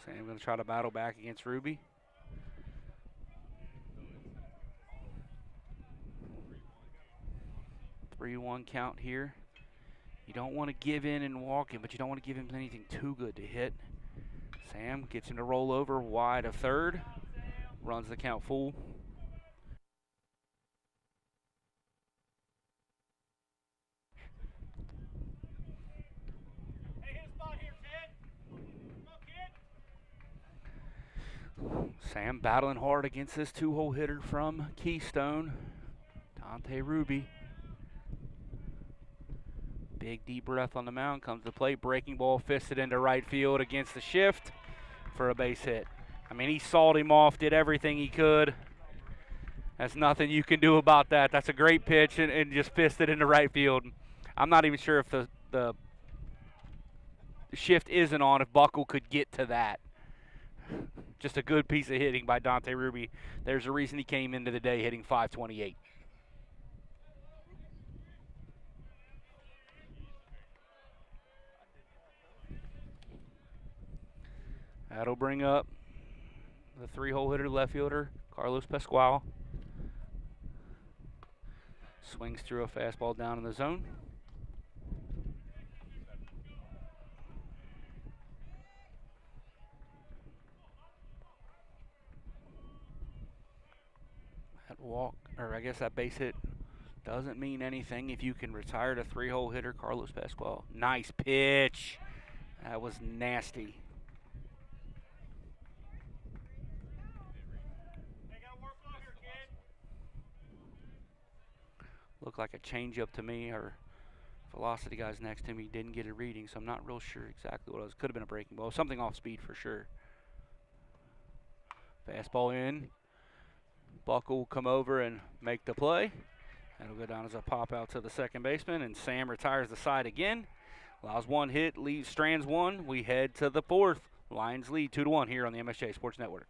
Sam going to try to battle back against Ruby. Three-one count here. You don't want to give in and walk him, but you don't want to give him anything too good to hit. Sam gets him to roll over wide of third. Runs the count full. Sam battling hard against this 2-hole hitter from Keystone, Dante Ruby. Big deep breath on the mound, comes to the plate, breaking ball fisted into right field against the shift for a base hit. I mean, he sawed him off, did everything he could. That's nothing you can do about that. That's a great pitch and just fisted into right field. I'm not even sure if the shift isn't on, if Buckle could get to that. Just a good piece of hitting by Dante Ruby. There's a reason he came into the day hitting .528. That'll bring up the 3-hole hitter, left fielder, Carlos Pascual. Swings through a fastball down in the zone. That walk, or I guess that base hit, doesn't mean anything if you can retire the 3-hole hitter, Carlos Pascual. Nice pitch. That was nasty. Looked like a changeup to me, or velocity guys next to me didn't get a reading, so I'm not real sure exactly what it was. Could have been a breaking ball, something off speed for sure. Fastball in. Buckle will come over and make the play. That'll go down as a pop out to the second baseman, and Sam retires the side again. Allows one hit, leaves strands one. We head to the 4th. Lions lead 2-1 here on the MSJ Sports Network.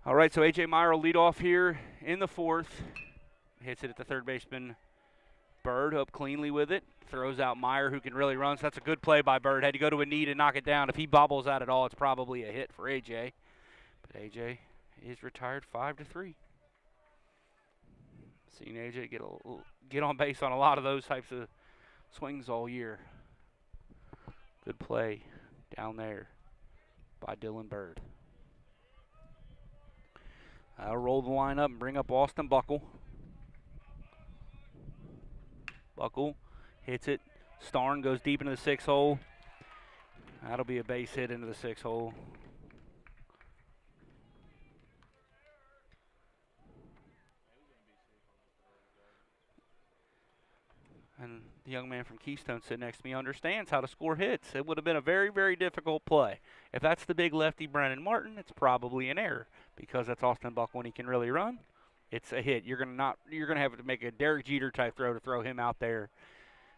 All right, so A.J. Meyer will lead off here in the fourth. Hits it at the third baseman. Bird up cleanly with it. Throws out Meyer, who can really run. So that's a good play by Bird. Had to go to a knee to knock it down. If he bobbles out at all, it's probably a hit for A.J. But A.J. is retired 5-3. Seen A.J. get on base on a lot of those types of swings all year. Good play down there by Dylan Bird. I'll roll the line up and bring up Austin Buckle. Buckle hits it. Starn goes deep into the 6 hole. That'll be a base hit into the 6 hole. And the young man from Keystone sitting next to me understands how to score hits. It would have been a very, very difficult play. If that's the big lefty Brennan Martin, it's probably an error because that's Austin Buckle when he can really run. It's a hit. You're gonna have to make a Derek Jeter type throw to throw him out there,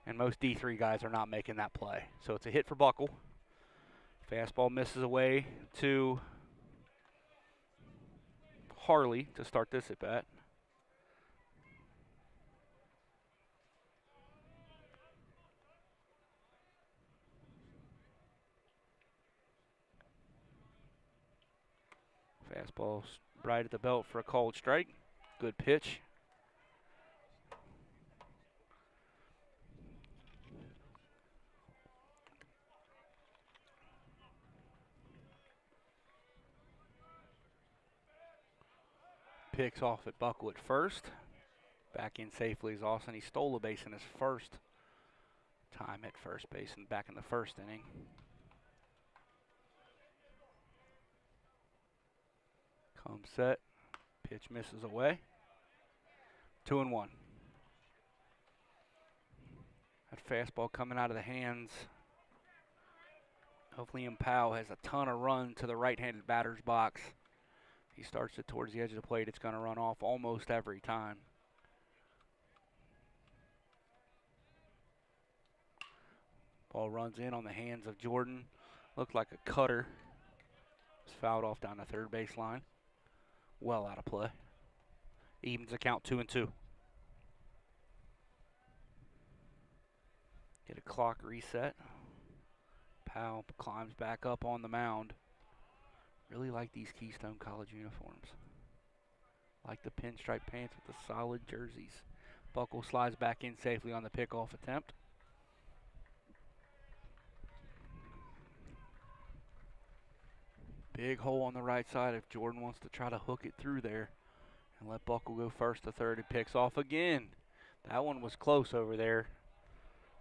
and most D3 guys are not making that play. So it's a hit for Buckle. Fastball misses away to Harley to start this at bat. Fastball right at the belt for a called strike. Good pitch. Picks off at Buckle at first. Back in safely is Austin. He stole a base in his first time at first base and back in the first inning. Comes set. Pitch misses away. 2-1. That fastball coming out of the hands of Liam Powell has a ton of run to the right-handed batter's box. He starts it towards the edge of the plate. It's going to run off almost every time. Ball runs in on the hands of Jordan. Looked like a cutter. It's fouled off down the third baseline. Well out of play. Evens the count 2-2. Get a clock reset. Powell climbs back up on the mound. Really like these Keystone College uniforms. Like the pinstripe pants with the solid jerseys. Buckle slides back in safely on the pickoff attempt. Big hole on the right side if Jordan wants to try to hook it through there and let Buckle go first to third. It picks off again. That one was close over there.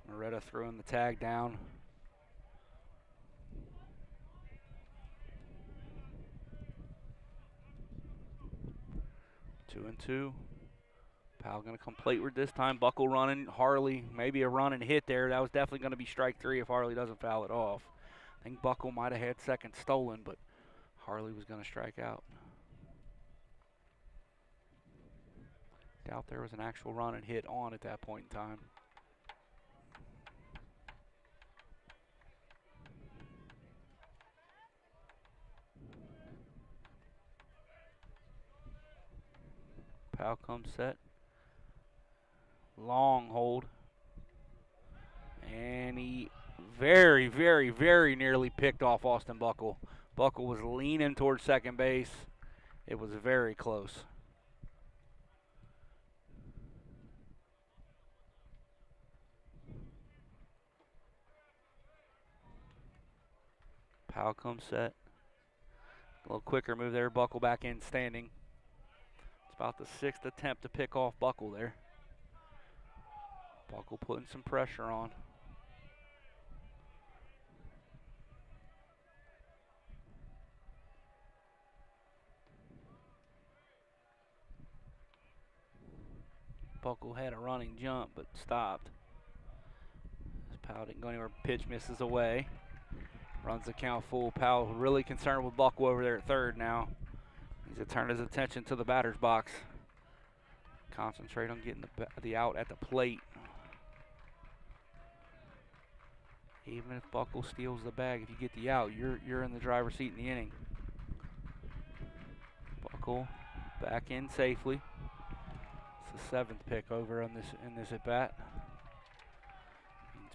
Moretta throwing the tag down. 2-2. Powell going to come plateward this time. Buckle running. Harley, maybe a run and hit there. That was definitely going to be strike 3 if Harley doesn't foul it off. I think Buckle might have had second stolen, but Harley was going to strike out. Doubt there was an actual run and hit on at that point in time. Powell comes set. Long hold. And he very, very, very nearly picked off Austin Buckle. Buckle was leaning towards second base. It was very close. Powell comes set. A little quicker move there. Buckle back in standing. It's about the 6th attempt to pick off Buckle there. Buckle putting some pressure on. Buckle had a running jump but stopped. Powell didn't go anywhere. Pitch misses away. Runs the count full. Powell really concerned with Buckle over there at third now. He's to turn his attention to the batter's box. Concentrate on getting the out at the plate. Even if Buckle steals the bag, if you get the out, you're in the driver's seat in the inning. Buckle back in safely. It's the 7th pick over on in this at bat.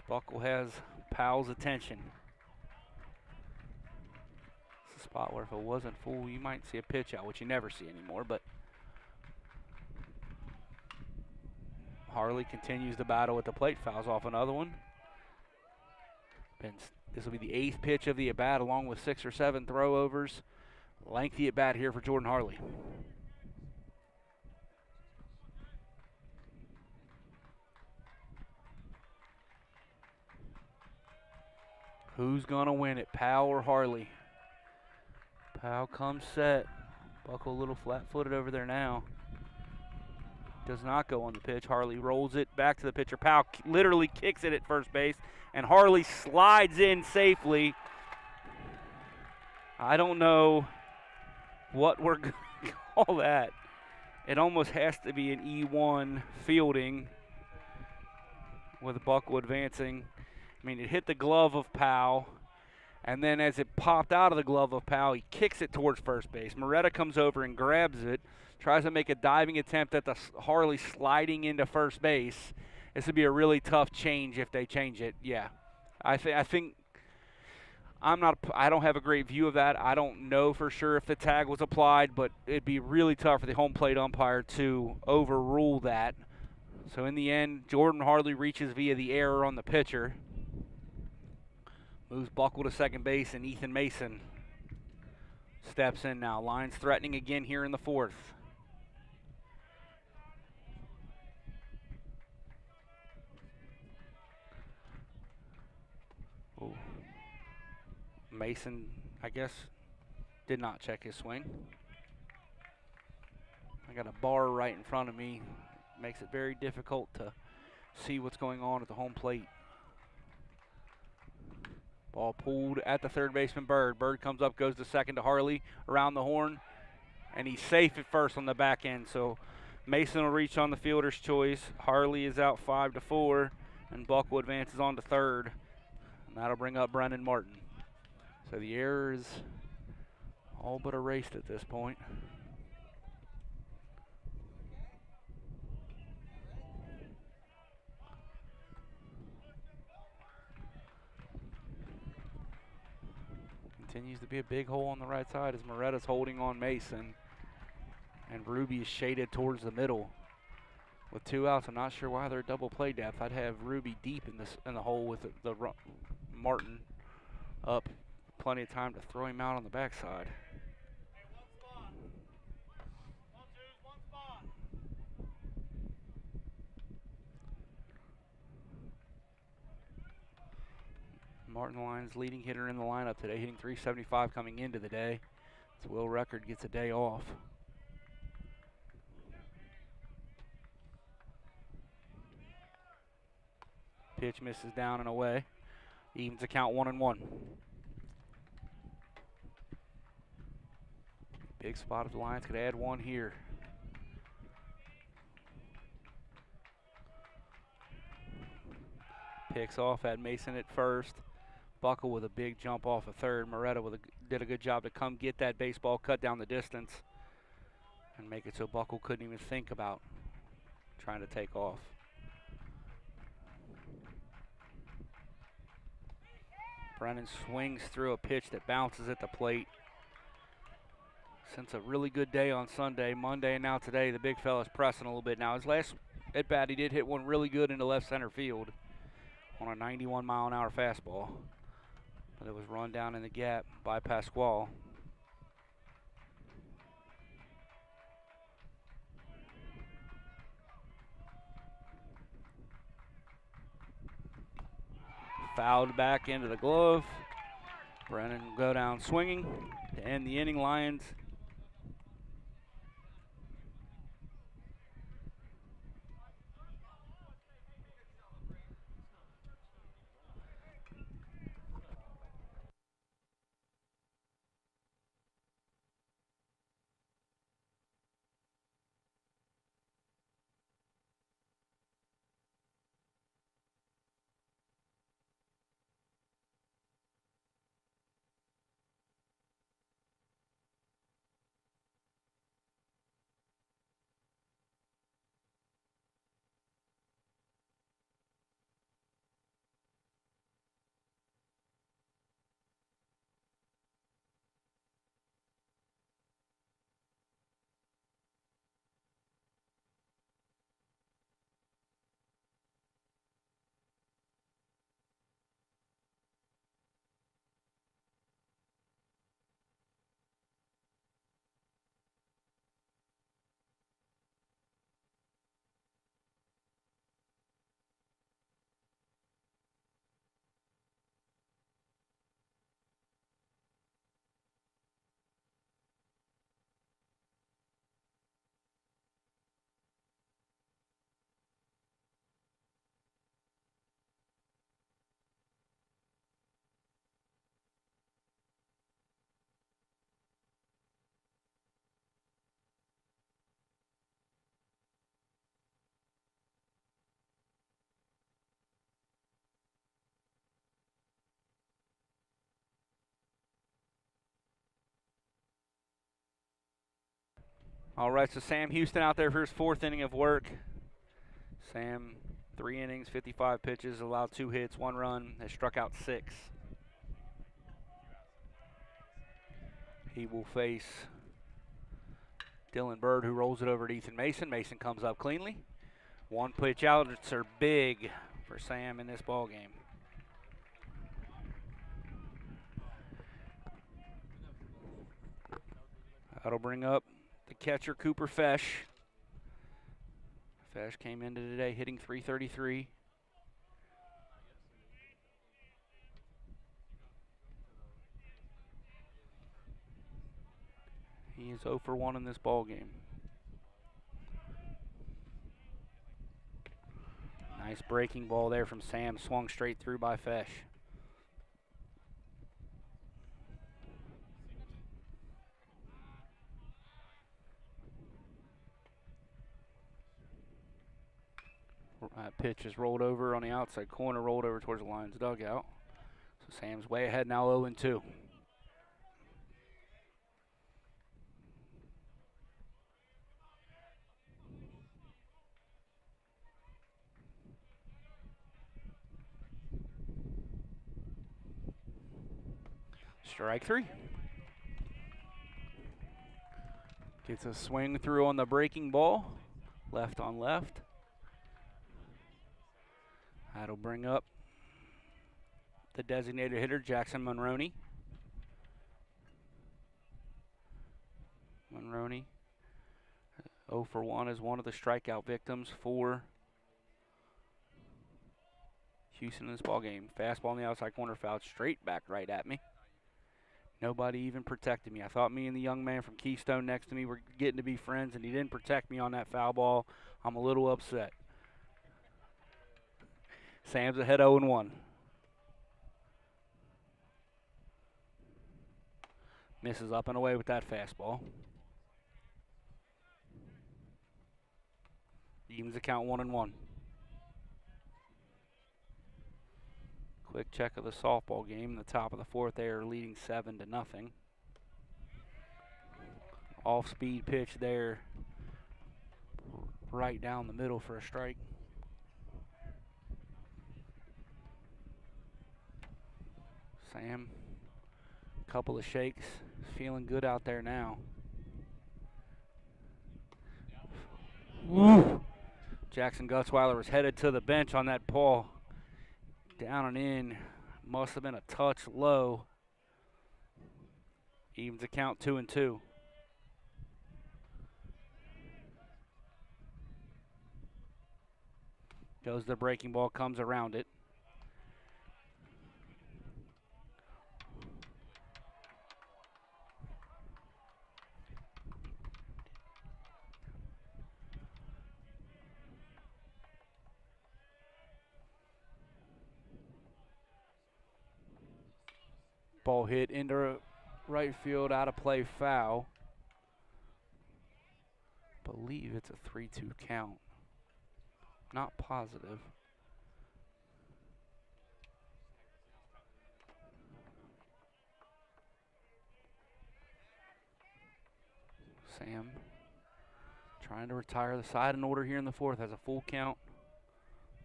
Buckle has Powell's attention. It's a spot where if it wasn't full, you might see a pitch out, which you never see anymore. But Harley continues the battle at the plate, fouls off another one. This will be the 8th pitch of the at bat, along with 6 or 7 throwovers. Lengthy at bat here for Jordan Harley. Who's gonna win it, Powell or Harley? Powell comes set. Buckle a little flat-footed over there now. Does not go on the pitch. Harley rolls it back to the pitcher. Powell literally kicks it at first base, and Harley slides in safely. I don't know what we're going to call that. It almost has to be an E1 fielding with Buckle advancing. I mean, it hit the glove of Powell, and then as it popped out of the glove of Powell, he kicks it towards first base. Moretta comes over and grabs it, tries to make a diving attempt at the Harley sliding into first base. This would be a really tough change if they change it. Yeah, I think I don't have a great view of that. I don't know for sure if the tag was applied, but it'd be really tough for the home plate umpire to overrule that. So in the end, Jordan Harley reaches via the error on the pitcher. Moves Buckle to second base, and Ethan Mason steps in now. Lions threatening again here in the 4th. Ooh. Mason, I guess, did not check his swing. I got a bar right in front of me. Makes it very difficult to see what's going on at the home plate. Ball pulled at the third baseman, Bird. Bird comes up, goes to second to Harley around the horn, and he's safe at first on the back end. So Mason will reach on the fielder's choice. Harley is out 5-4, and Buckle advances on to third, and that'll bring up Brennan Martin. So the error is all but erased at this point. Continues to be a big hole on the right side as Moretta's holding on Mason. And Ruby is shaded towards the middle. With 2 outs, I'm not sure why they're double play depth. I'd have Ruby deep in the hole with the Martin up. Plenty of time to throw him out on the backside. Martin Lyons, leading hitter in the lineup today, hitting .375 coming into the day. So Will Record gets a day off. Pitch misses down and away. Evens the count 1-1. Big spot if the Lions could add one here. Picks off at Mason at first. Buckle with a big jump off of third. Moretta did a good job to come get that baseball, cut down the distance, and make it so Buckle couldn't even think about trying to take off. Brennan swings through a pitch that bounces at the plate. Since a really good day on Sunday, Monday, and now today, the big fella's pressing a little bit. Now, his last at bat, he did hit one really good into left center field on a 91-mile-an-hour fastball. But it was run down in the gap by Pasquale. Fouled back into the glove. Brennan will go down swinging to end the inning. Lions All right, so Sam Houston out there for his 4th inning of work. Sam, 3 innings, 55 pitches, allowed 2 hits, 1 run, has struck out 6. He will face Dylan Bird, who rolls it over to Ethan Mason. Mason comes up cleanly. 1 pitch outs are big for Sam in this ball game. That'll bring up the catcher, Cooper Fesh. Fesh came into today hitting .333. He is 0 for 1 in this ball game. Nice breaking ball there from Sam, swung straight through by Fesh. That pitch is rolled over on the outside corner, rolled over towards the Lions dugout. So Sam's way ahead now, 0-2. Strike 3. Gets a swing through on the breaking ball. Left on left. That'll bring up the designated hitter, Jackson Monroney. Monroney, 0 for 1 is one of the strikeout victims for Houston in this ball game. Fastball on the outside corner, fouled straight back right at me. Nobody even protected me. I thought me and the young man from Keystone next to me were getting to be friends, and he didn't protect me on that foul ball. I'm a little upset. Sam's ahead 0-1. Misses up and away with that fastball. Evens the count 1-1. Quick check of the softball game. In the top of the 4th, they are leading 7-0. Off-speed pitch there, right down the middle for a strike. Sam, couple of shakes, feeling good out there now. Woo. Jackson Gutzweiler was headed to the bench on that ball. Down and in, must have been a touch low. Evens the count 2-2. Goes the breaking ball, comes around it. Ball hit into right field, out of play, foul. Believe it's a 3-2 count. Not positive. Sam trying to retire the side in order here in the 4th. Has a full count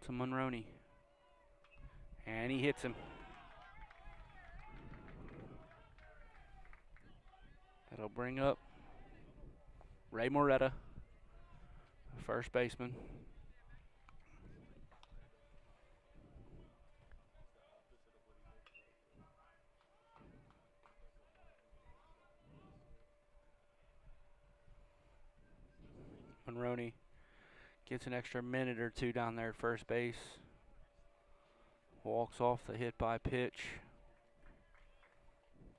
to Monroney. And he hits him. That'll bring up Ray Moretta, first baseman. Monroney gets an extra minute or 2 down there at first base. Walks off the hit by pitch.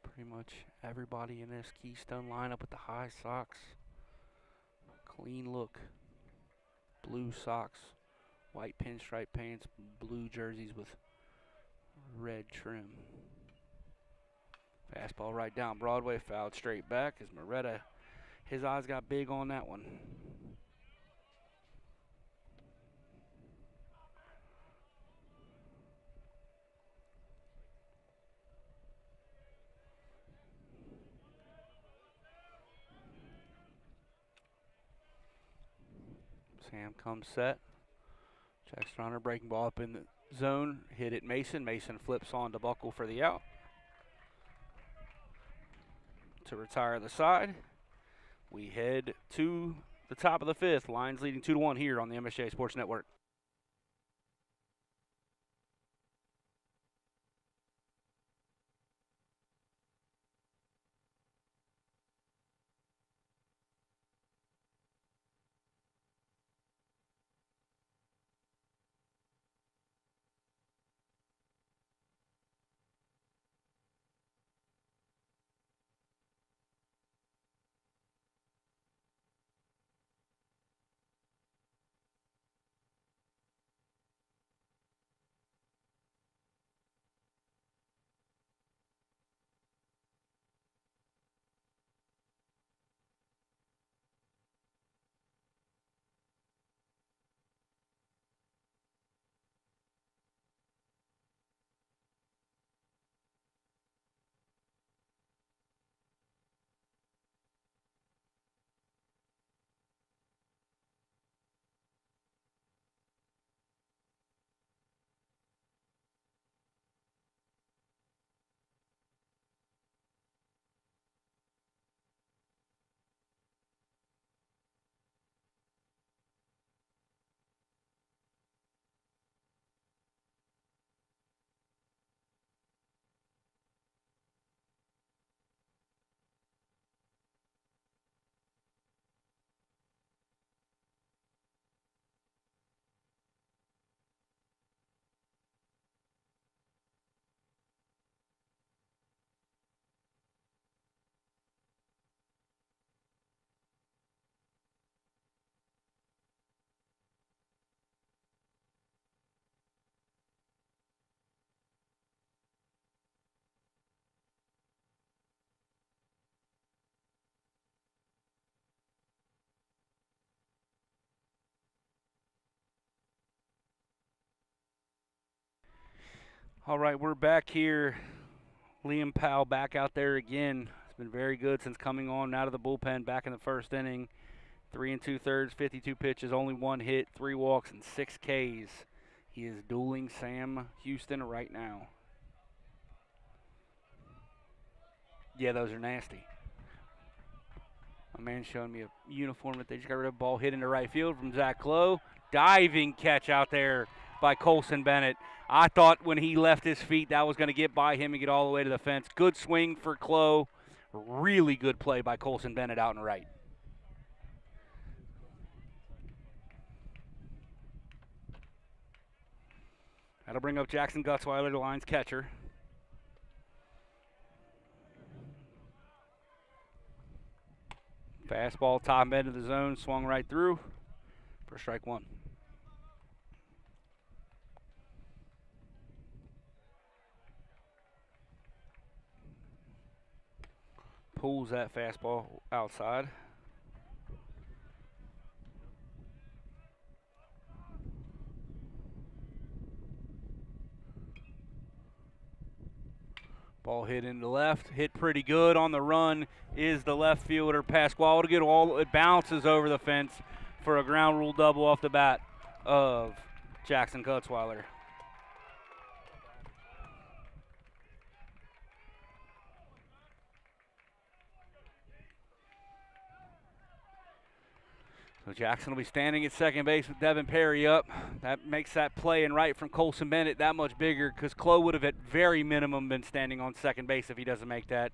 Pretty much everybody in this Keystone lineup with the high socks. Clean look. Blue socks, white pinstripe pants, blue jerseys with red trim. Fastball right down Broadway, fouled straight back as Moretta, his eyes got big on that one. Sam comes set. Checks runner, breaking ball up in the zone. Hit it Mason. Mason flips on to Buckle for the out. To retire the side. We head to the top of the fifth. Lions leading 2-1 here on the MSJ Sports Network. All right, we're back here. Liam Powell back out there again. It's been very good since coming on out of the bullpen back in the first inning. 3 2/3, 52 pitches, only 1 hit, 3 walks, and 6 Ks. He is dueling Sam Houston right now. Yeah, those are nasty. My man's showing me a uniform that they just got rid of. Ball hit into right field from Zach Lowe. Diving catch out there by Colson Bennett. I thought when he left his feet that was going to get by him and get all the way to the fence. Good swing for Clough. Really good play by Colson Bennett out and right. That'll bring up Jackson Gutzweiler, the Lions catcher. Fastball, top end of the zone, swung right through for strike one. Pulls that fastball outside. Ball hit into left, hit pretty good on the run is the left fielder Pasquale to get all. It bounces over the fence for a ground rule double off the bat of Jackson Gutzweiler. So Jackson will be standing at second base with Devin Perry up. That makes that play and right from Colson Bennett that much bigger because Clough would have at very minimum been standing on second base if he doesn't make that.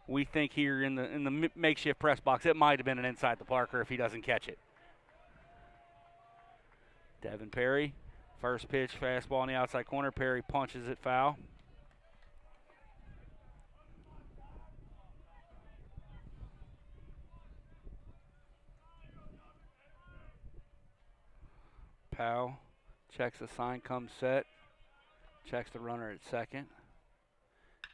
We think here in the makeshift press box it might have been an inside the Parker if he doesn't catch it. Devin Perry, first pitch, fastball on the outside corner. Perry punches it foul. Powell checks the sign, comes set, checks the runner at second.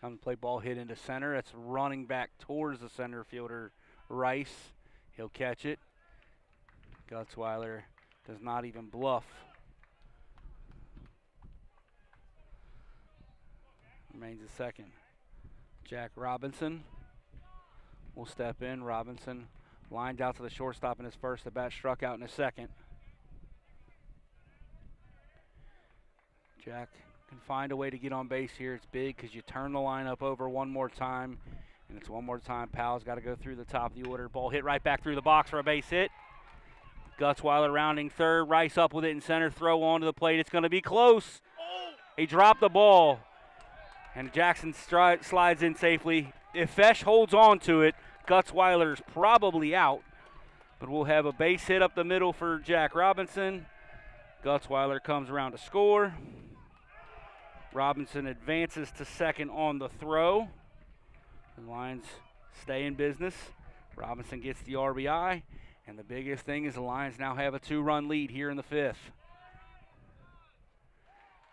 Comes to play, ball hit into center. That's running back towards the center fielder, Rice. He'll catch it. Gutzweiler does not even bluff. Remains at second. Jack Robinson will step in. Robinson lined out to the shortstop in his first at bat, struck out in his second. Jack can find a way to get on base here. It's big because you turn the lineup over one more time, and it's one more time. Powell's got to go through the top of the order. Ball hit right back through the box for a base hit. Gutzweiler rounding third. Rice up with it in center. Throw onto the plate. It's going to be close. He dropped the ball, and Jackson slides in safely. If Fesh holds on to it, Gutzweiler's probably out, but we'll have a base hit up the middle for Jack Robinson. Gutzweiler comes around to score. Robinson advances to second on the throw. The Lions stay in business. Robinson gets the RBI, and the biggest thing is the Lions now have a 2-run lead here in the 5th.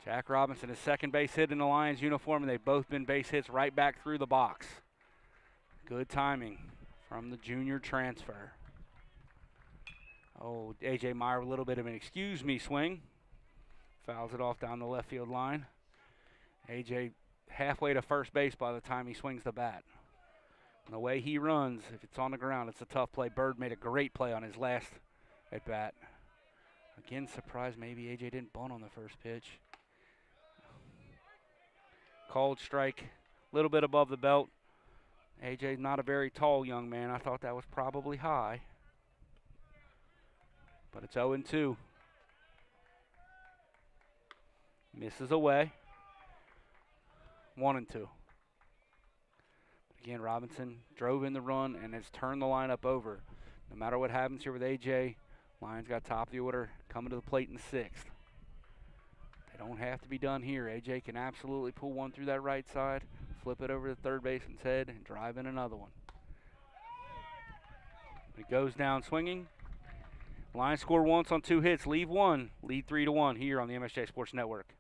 Jack Robinson, his second base hit in the Lions uniform, and they've both been base hits right back through the box. Good timing from the junior transfer. Oh, A.J. Meyer, a little bit of an excuse me swing. Fouls it off down the left field line. A.J. halfway to first base by the time he swings the bat. And the way he runs, if it's on the ground, it's a tough play. Bird made a great play on his last at bat. Again, surprised maybe A.J. didn't bunt on the first pitch. Called strike, a little bit above the belt. A.J.'s not a very tall young man. I thought that was probably high. But it's 0-2. Misses away. 1-2. Again, Robinson drove in the run and has turned the lineup over. No matter what happens here with A.J., Lions got top of the order coming to the plate in the 6th. They don't have to be done here. A.J. can absolutely pull one through that right side, flip it over to the third baseman's head, and drive in another one. It goes down swinging. Lions score once on 2 hits, leave one, lead 3-1 here on the MSJ Sports Network.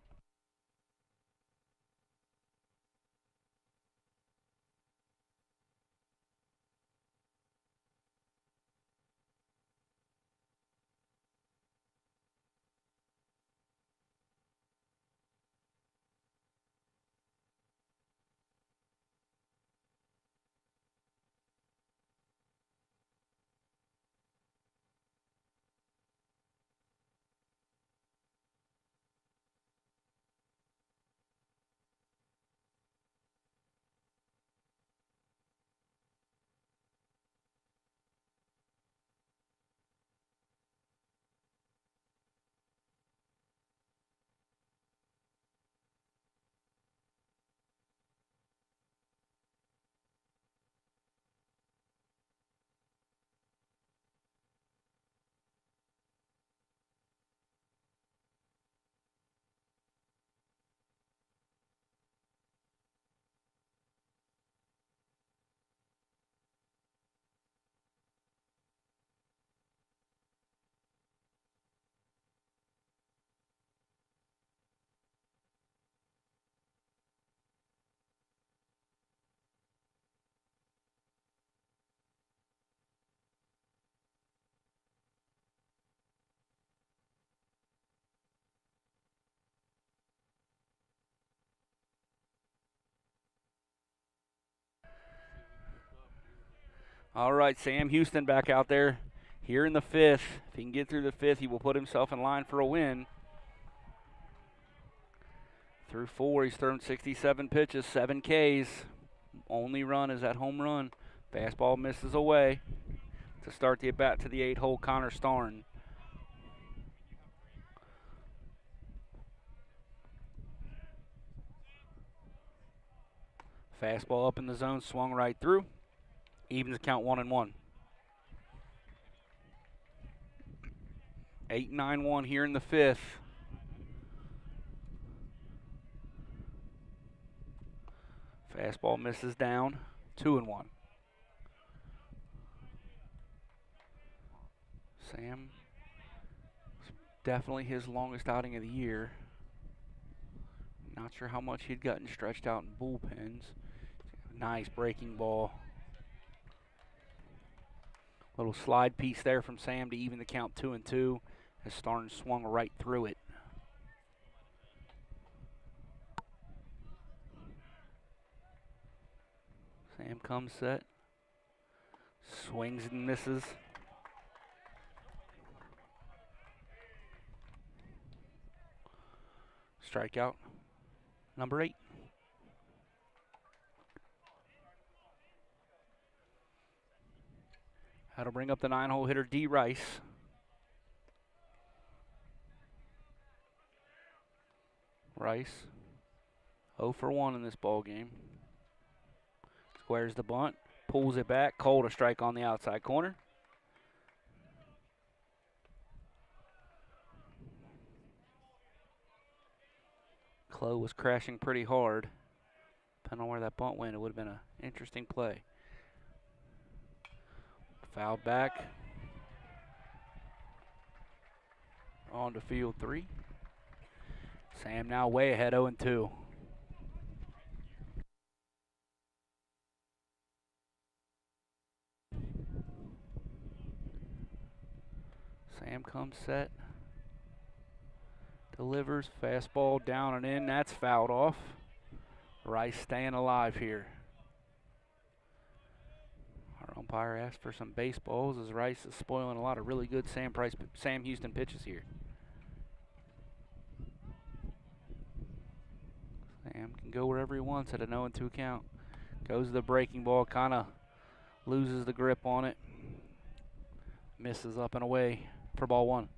All right, Sam Houston back out there here in the 5th. If he can get through the 5th, he will put himself in line for a win. Through 4, he's thrown 67 pitches, 7 Ks. Only run is that home run. Fastball misses away to start the at-bat to the 8-hole, Connor Starn. Fastball up in the zone, swung right through. Evens the count 1-1. 8-9-1 here in the 5th. Fastball misses down, 2-1. Sam, definitely his longest outing of the year. Not sure how much he'd gotten stretched out in bullpens. Nice breaking ball. Little slide piece there from Sam to even the count 2-2 as Starn swung right through it. Sam comes set. Swings and misses. strikeout. Number 8. That'll bring up the 9-hole hitter, D. Rice. Rice, 0 for 1 in this ball game. Squares the bunt, pulls it back, called a strike on the outside corner. Clough was crashing pretty hard. Depending on where that bunt went, it would have been an interesting play. Fouled back. On to field 3. Sam now way ahead, 0-2. Sam comes set. Delivers, fastball down and in. That's fouled off. Rice staying alive here. Our umpire asked for some baseballs as Rice is spoiling a lot of really good Sam Houston pitches here. Sam can go wherever he wants at a 0-2 count. Goes to the breaking ball, kind of loses the grip on it. Misses up and away for ball 1.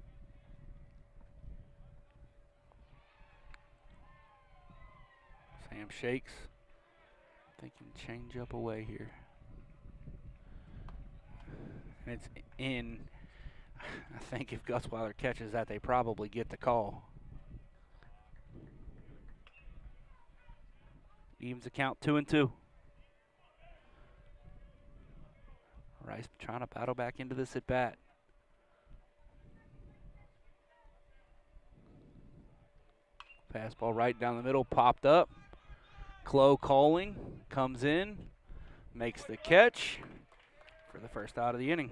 Sam shakes. Thinking change up away here. And it's in. I think if Gutzweiler catches that, they probably get the call. Evens the count, 2-2. Rice trying to battle back into this at bat. Fastball right down the middle, popped up. Clough calling, comes in, makes the catch for the first out of the inning.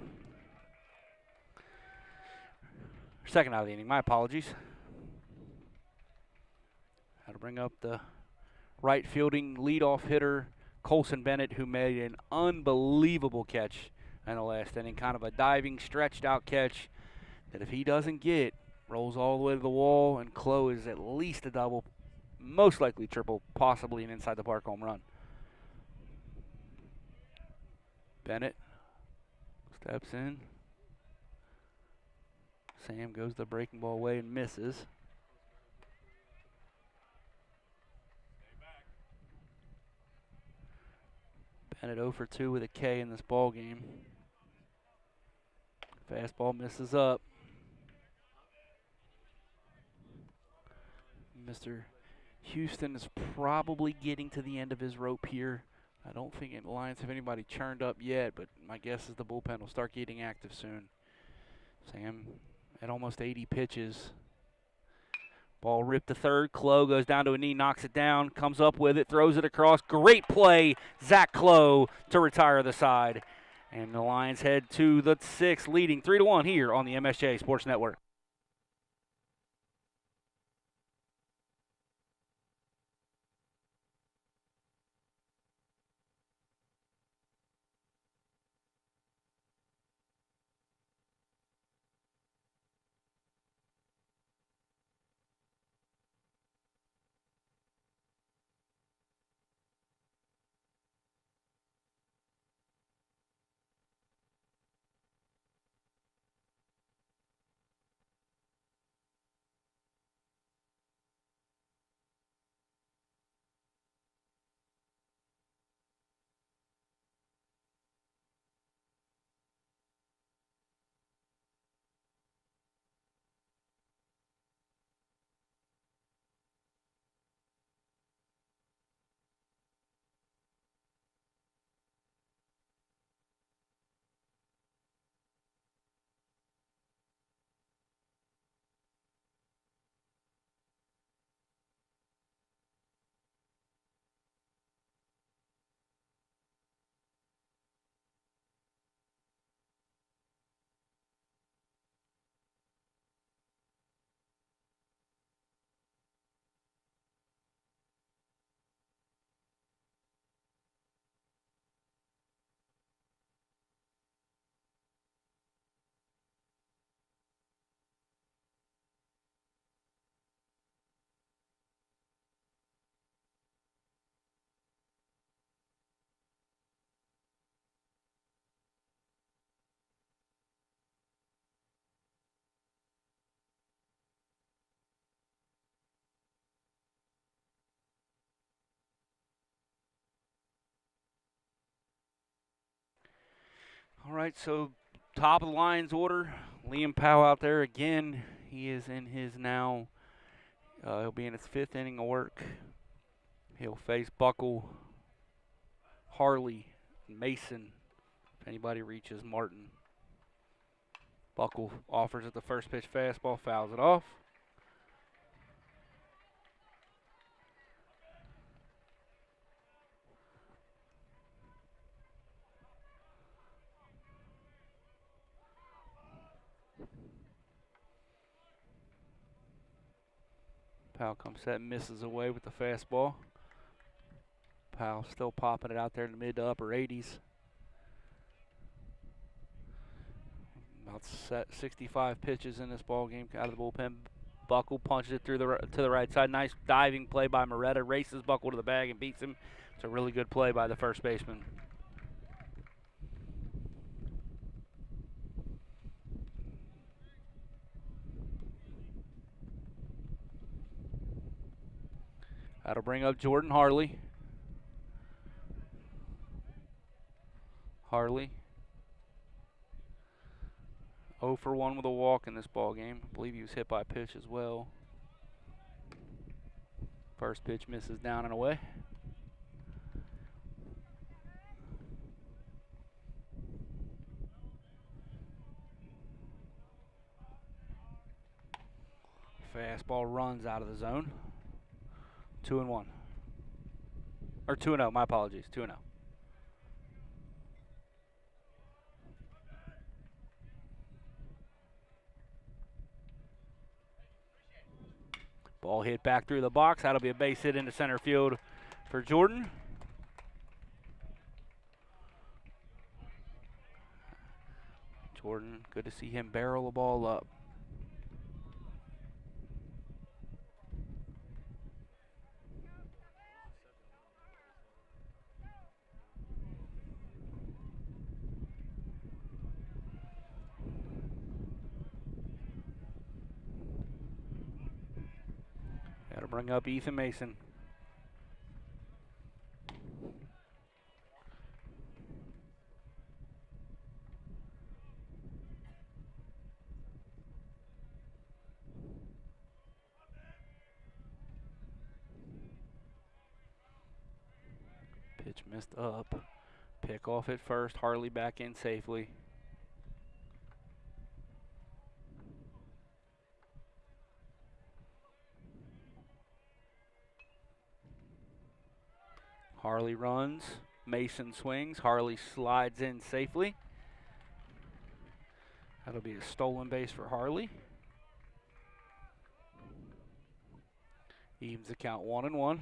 Second out of the inning, my apologies. That'll bring up the right fielding leadoff hitter, Colson Bennett, who made an unbelievable catch in the last inning. Kind of a diving, stretched out catch that if he doesn't get, rolls all the way to the wall, and Clough is at least a double, most likely triple, possibly an inside the park home run. Bennett steps in. Sam goes the breaking ball away and misses. Bennett 0 for 2 with a K in this ball game. Fastball misses up. Mr. Houston is probably getting to the end of his rope here. I don't think the Lions have anybody churned up yet, but my guess is the bullpen will start getting active soon. Sam at almost 80 pitches. Ball ripped to third. Clough goes down to a knee, knocks it down, comes up with it, throws it across. Great play, Zach Clough to retire the side. And the Lions head to the 6th, leading 3-1 here on the MSJ Sports Network. All right, so top of the Lions order, Liam Powell out there again. He is in his now, he'll be in his 5th inning of work. He'll face Buckle, Harley, Mason, if anybody reaches Martin. Buckle offers at the first pitch fastball, fouls it off. Powell comes set and misses away with the fastball. Powell still popping it out there in the mid to upper 80s. About 65 pitches in this ball game out of the bullpen. Buckle punches it through to the right side. Nice diving play by Moretta. Races Buckle to the bag and beats him. It's a really good play by the first baseman. That'll bring up Jordan Harley. Harley 0 for 1 with a walk in this ball game. I believe he was hit by a pitch as well. First pitch misses down and away. Fastball runs out of the zone. 2-1. Or 2-0, my apologies. 2-0. Ball hit back through the box. That'll be a base hit into center field for Jordan. Jordan, good to see him barrel the ball up. Gotta bring up Ethan Mason. Pitch missed up. Pick off at first. Harley back in safely. Harley runs. Mason swings. Harley slides in safely. That'll be a stolen base for Harley. Evens the count 1-1.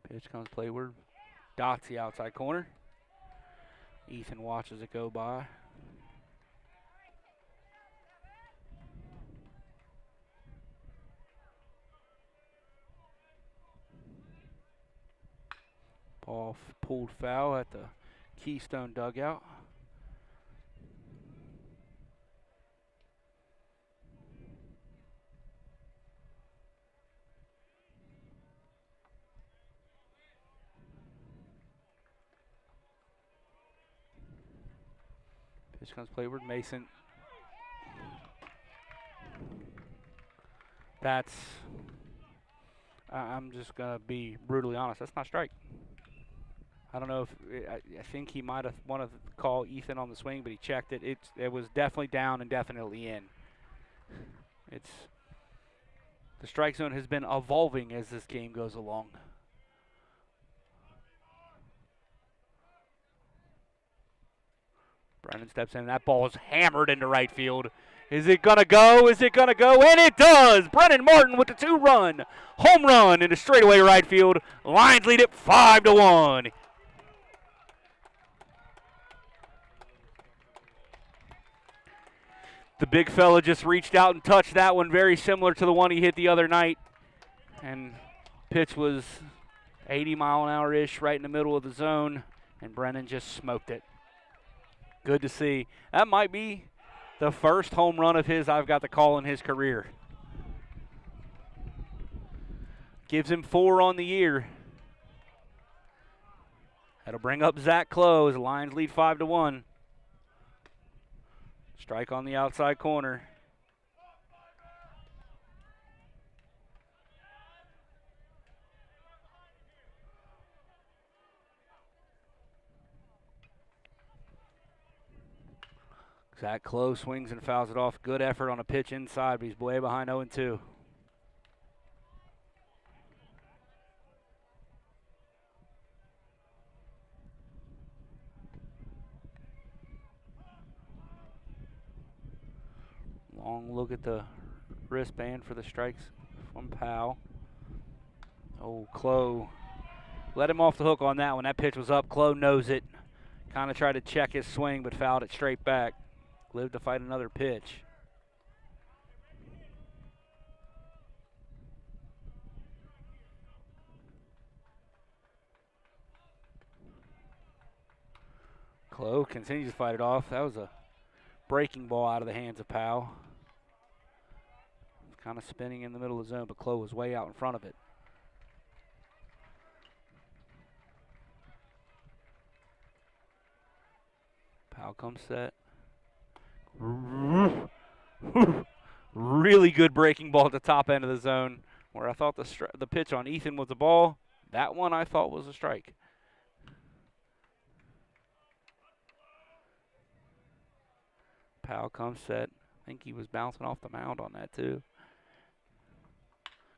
Pitch comes playward. Dots the outside corner. Ethan watches it go by. Ball pulled foul at the Keystone dugout. Pitch comes playward. Mason. That's, I'm just going to be brutally honest, that's not strike. I don't know if, I think he might have wanted to call Ethan on the swing, but he checked it. It was definitely down and definitely in. The strike zone has been evolving as this game goes along. Brennan steps in. That ball is hammered into right field. Is it going to go? Is it going to go? And it does! Brennan Martin with the 2-run home run into straightaway right field. Lions lead it 5-1. The big fella just reached out and touched that one, very similar to the one he hit the other night. And pitch was 80-mile-an-hour-ish right in the middle of the zone, and Brennan just smoked it. Good to see. That might be The first home run of his I've got to call in his career. Gives him 4 on the year. That'll bring up Zach Clough as the Lions lead 5-1. Strike on the outside corner. Zach Clough swings and fouls it off. Good effort on a pitch inside, but he's way behind 0-2. Long look at the wristband for the strikes from Powell. Oh, Clough. Let him off the hook on that one. That pitch was up. Clough knows it. Kind of tried to check his swing, but fouled it straight back. Lived to fight another pitch. Clough continues to fight it off. That was a breaking ball out of the hands of Powell. Kind of spinning in the middle of the zone, but Clough was way out in front of it. Powell comes set. Really good breaking ball at the top end of the zone, where I thought the pitch on Ethan was a ball. That one I thought was a strike. Powell comes set. I think he was bouncing off the mound on that too.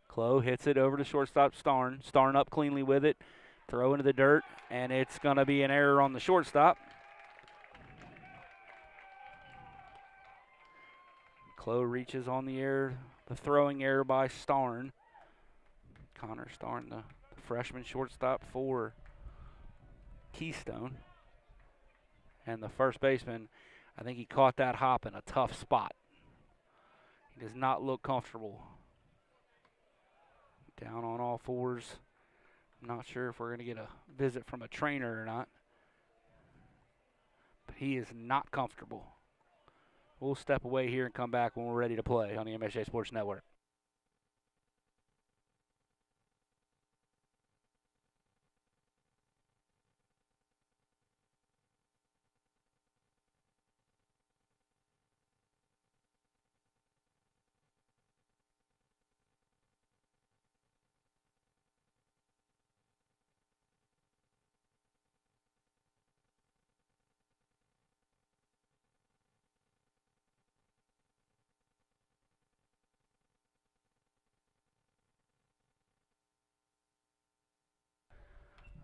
Clough hits it over to shortstop Starn. Starn up cleanly with it. Throw into the dirt, and it's going to be an error on the shortstop. Clough reaches on the air. The throwing error by Starn. Connor Starn, the freshman shortstop for Keystone. And the first baseman, I think he caught that hop in a tough spot. He does not look comfortable. Down on all fours. I'm not sure if we're going to get a visit from a trainer or not. But he is not comfortable. We'll step away here and come back when we're ready to play on the MSJ Sports Network.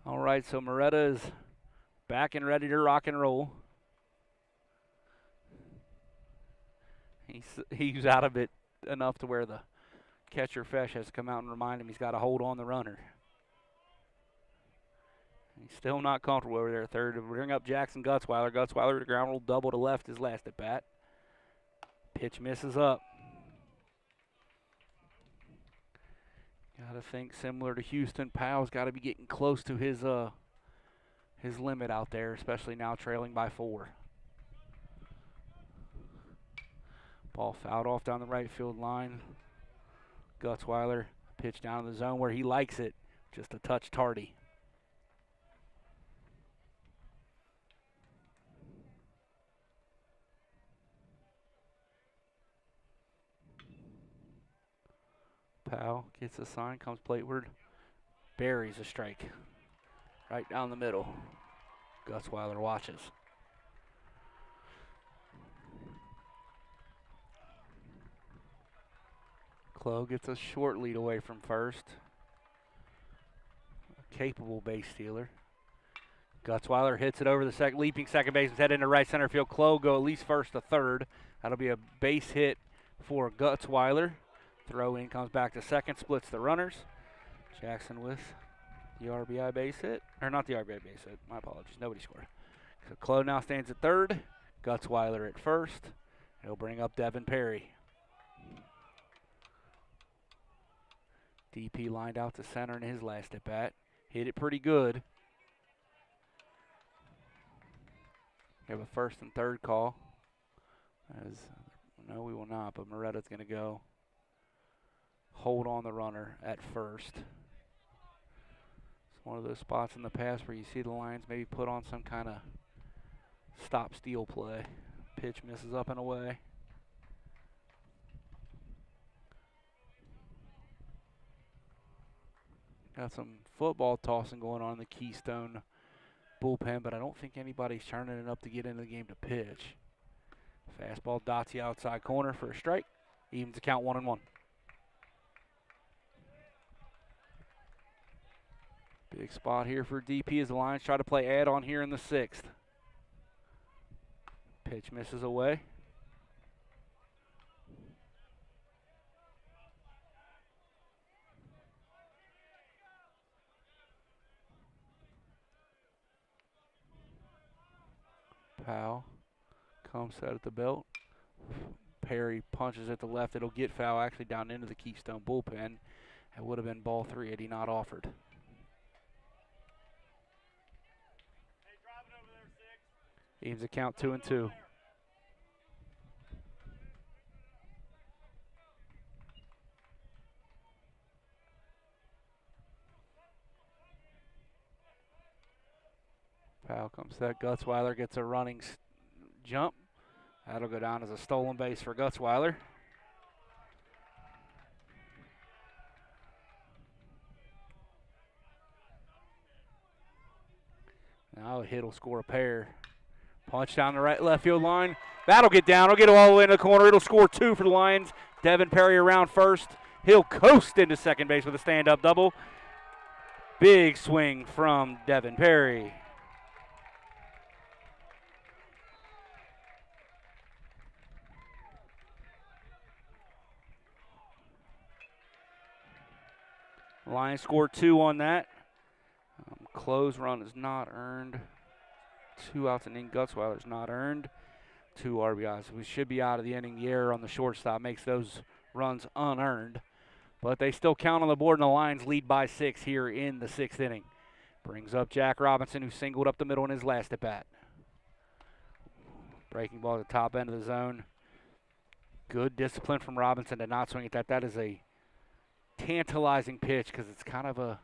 All right, so Moretta is back and ready to rock and roll. He's out of it enough to where the catcher Fesh has to come out and remind him he's got to hold on the runner. He's still not comfortable over there. Third to bring up Jackson Gutzweiler. Gutzweiler to ground roll, double to left his last at bat. Pitch misses up. Got to think similar to Houston. Powell's got to be getting close to his limit out there, especially now trailing by 4. Ball fouled off down the right field line. Gutzweiler pitch down in the zone where he likes it, just a touch tardy. Powell gets a sign, comes plateward, buries a strike. Right down the middle. Gutzweiler watches. Clough gets a short lead away from first. A capable base stealer. Gutzweiler hits it over the leaping second baseman's head into right center field. Clough go at least first to third. That'll be a base hit for Gutzweiler. Throw in comes back to second, splits the runners. Jackson with the RBI base hit. Or not the RBI base hit, my apologies, nobody scored. So Clough now stands at third. Gutzweiler at first. He'll bring up Devin Perry. DP lined out to center in his last at bat. Hit it pretty good. We have a first and third call. As No, we will not, but Moretta's going to go hold on the runner at first. It's one of those spots in the past where you see the Lions maybe put on some kind of stop-steal play. Pitch misses up and away. Got some football tossing going on in the Keystone bullpen, but I don't think anybody's turning it up to get into the game to pitch. Fastball dots the outside corner for a strike. Evens the count 1-1. Big spot here for DP as the Lions try to play add-on here in the 6th. Pitch misses away. Powell comes set at the belt. Perry punches at the left. It'll get foul actually down into the Keystone bullpen. It would have been ball 3 had he not offered. Evens the count 2-2. Powell comes set. Gutzweiler gets a running jump. That'll go down as a stolen base for Gutzweiler. Now a hit will score a pair. Punch down the right left field line. That'll get down. It'll get all the way in the corner. It'll score 2 for the Lions. Devin Perry around first. He'll coast into second base with a stand-up double. Big swing from Devin Perry. Lions scored 2 on that. Close run is not earned. 2 outs and in. Gutzweiler's not earned. 2 RBIs. We should be out of the inning. The error on the shortstop makes those runs unearned. But they still count on the board, and the Lions lead by 6 here in the 6th inning. Brings up Jack Robinson, who singled up the middle in his last at-bat. Breaking ball at the top end of the zone. Good discipline from Robinson to not swing at that. That is a tantalizing pitch because it's kind of a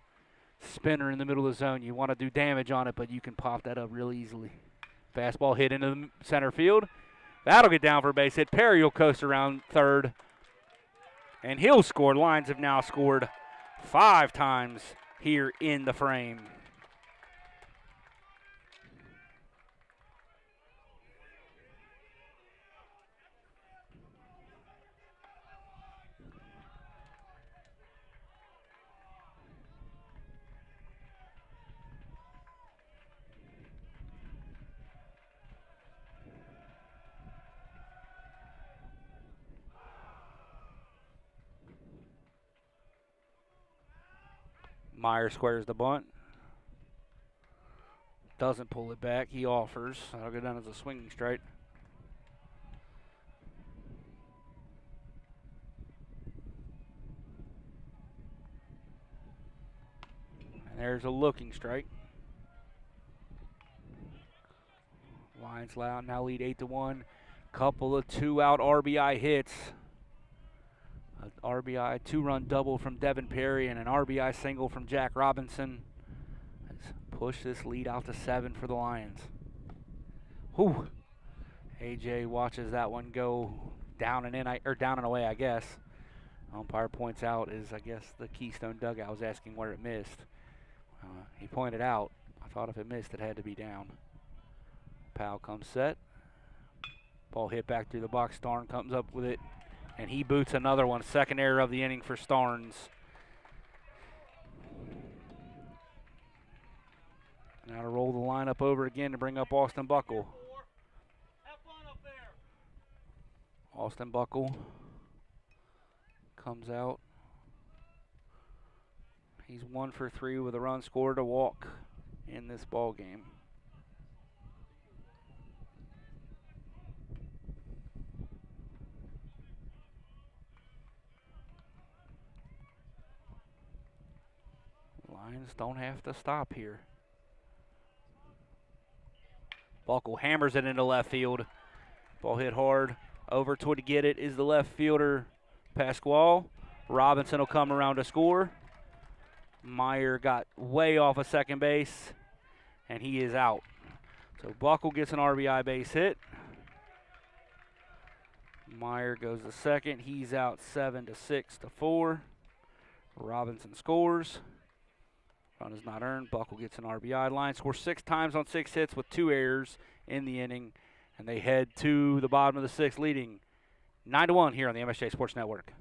spinner in the middle of the zone. You want to do damage on it, but you can pop that up real easily. Fastball hit into the center field. That'll get down for a base hit. Perry will coast around third, and he'll score. Lions have now scored 5 times here in the frame. Meyer squares the bunt. Doesn't pull it back. He offers. That'll go down as a swinging strike. And there's a looking strike. Lions now lead 8-1. Couple of 2-out RBI hits. An RBI 2-run double from Devin Perry and an RBI single from Jack Robinson. Let's push this lead out to 7 for the Lions. Whew. AJ watches that one go down and in, or down and away, I guess. Umpire points out I guess the Keystone dugout was asking where it missed. He pointed out. I thought if it missed, it had to be down. Powell comes set. Ball hit back through the box. Starn comes up with it. And he boots another one. Second error of the inning for Starnes. Now to roll the lineup over again to bring up Austin Buckle. Austin Buckle comes out. He's 1 for 3 with a run scored, a walk in this ball game. Lions don't have to stop here. Buckle hammers it into left field. Ball hit hard Over to get it is the left fielder, Pasquale. Robinson will come around to score. Meyer got way off of second base, and he is out. So Buckle gets an RBI base hit. Meyer goes to second. He's out 7-6-4. Robinson scores. Run is not earned. Buckle gets an RBI. Line scores 6 times on 6 hits with 2 errors in the inning, and they head to the bottom of the 6th, leading 9-1 here on the MSJ Sports Network.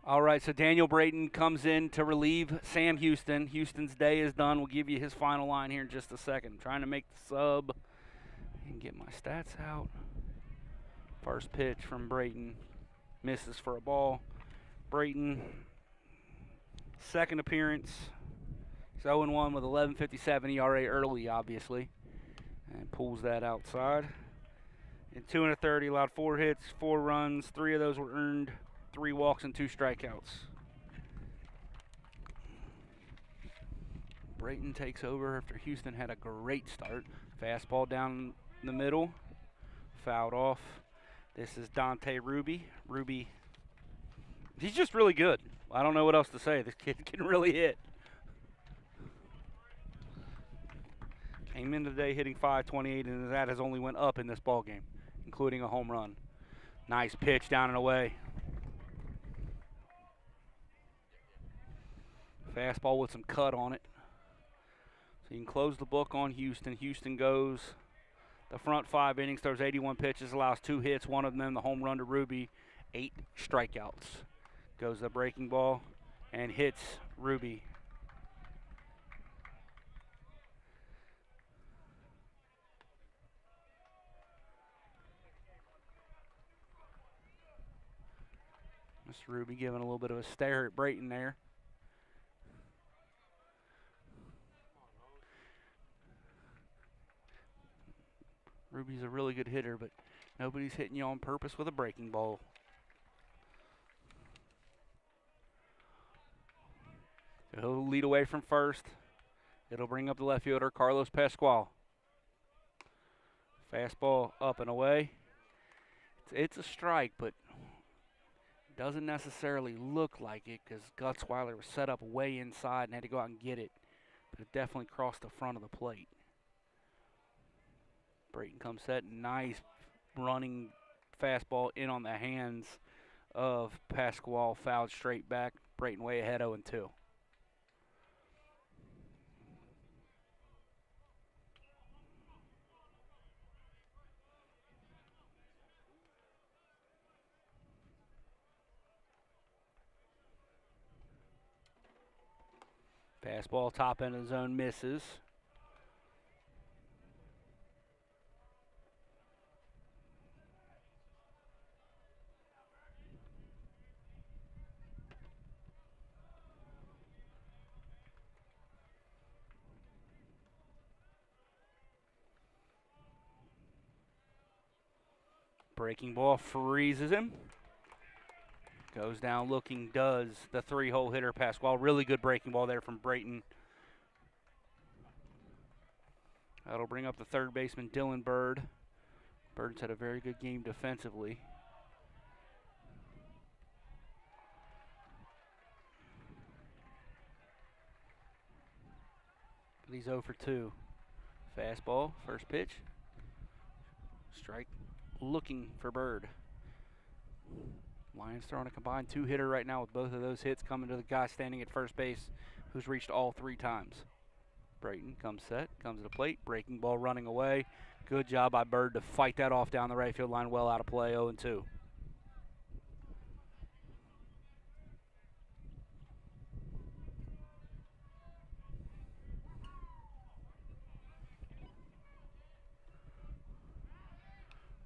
All right, so Daniel Braden comes in to relieve Sam Houston. Houston's day is done. We'll give you his final line here in just a second. I'm trying to make the sub and get my stats out. First pitch from Braden misses for a ball. Braden, second appearance. He's 0-1 with 11.57 ERA early, obviously, and pulls that outside. In 2 1/3, allowed 4 hits, 4 runs. 3 of those were earned. 3 walks and 2 strikeouts. Braden takes over after Houston had a great start. Fastball down the middle, fouled off. This is Dante Ruby. Ruby, he's just really good. I don't know what else to say. This kid can really hit. Came in today hitting .528, and that has only went up in this ball game, including a home run. Nice pitch down and away. Fastball with some cut on it. So you can close the book on Houston. Houston goes the front 5 innings, throws 81 pitches, allows 2 hits, one of them the home run to Ruby, 8 strikeouts. Goes the breaking ball and hits Ruby. Mr. Ruby giving a little bit of a stare at Braden there. Ruby's a really good hitter, but nobody's hitting you on purpose with a breaking ball. He'll lead away from first. It'll bring up the left fielder, Carlos Pasquale. Fastball up and away. It's a strike, but doesn't necessarily look like it because Gutzweiler was set up way inside and had to go out and get it. But it definitely crossed the front of the plate. Braden comes set, nice running fastball in on the hands of Pasquale, fouled straight back. Braden way ahead 0-2. Fastball top end of the zone misses. Breaking ball freezes him. Goes down looking, does the 3-hole hitter pass. Well, really good breaking ball there from Braden. That'll bring up the third baseman, Dylan Bird. Bird's had a very good game defensively. But he's 0 for 2. Fastball, first pitch. Strike looking for Bird. Lions throwing a combined 2-hitter right now with both of those hits coming to the guy standing at first base who's reached all 3 times. Braden comes set, comes to the plate, breaking ball running away. Good job by Bird to fight that off down the right field line, well out of play, 0-2.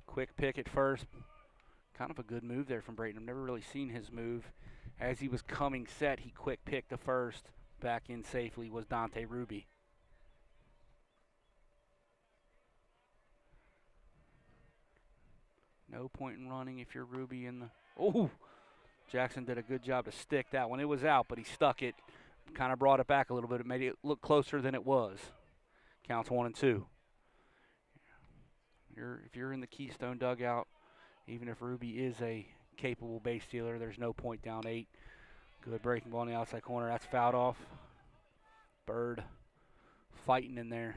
Quick pick at first. Kind of a good move there from Braden. I've never really seen his move. As he was coming set, he quick picked to first. Back in safely was Dante Ruby. No point in running if you're Ruby in the... Oh! Jackson did a good job to stick that one. It was out, but he stuck it. Kind of brought it back a little bit. It made it look closer than it was. Counts 1-2. If you're in the Keystone dugout, even if Ruby is a capable base stealer, there's no point down 8. Good breaking ball in the outside corner. That's fouled off. Bird fighting in there.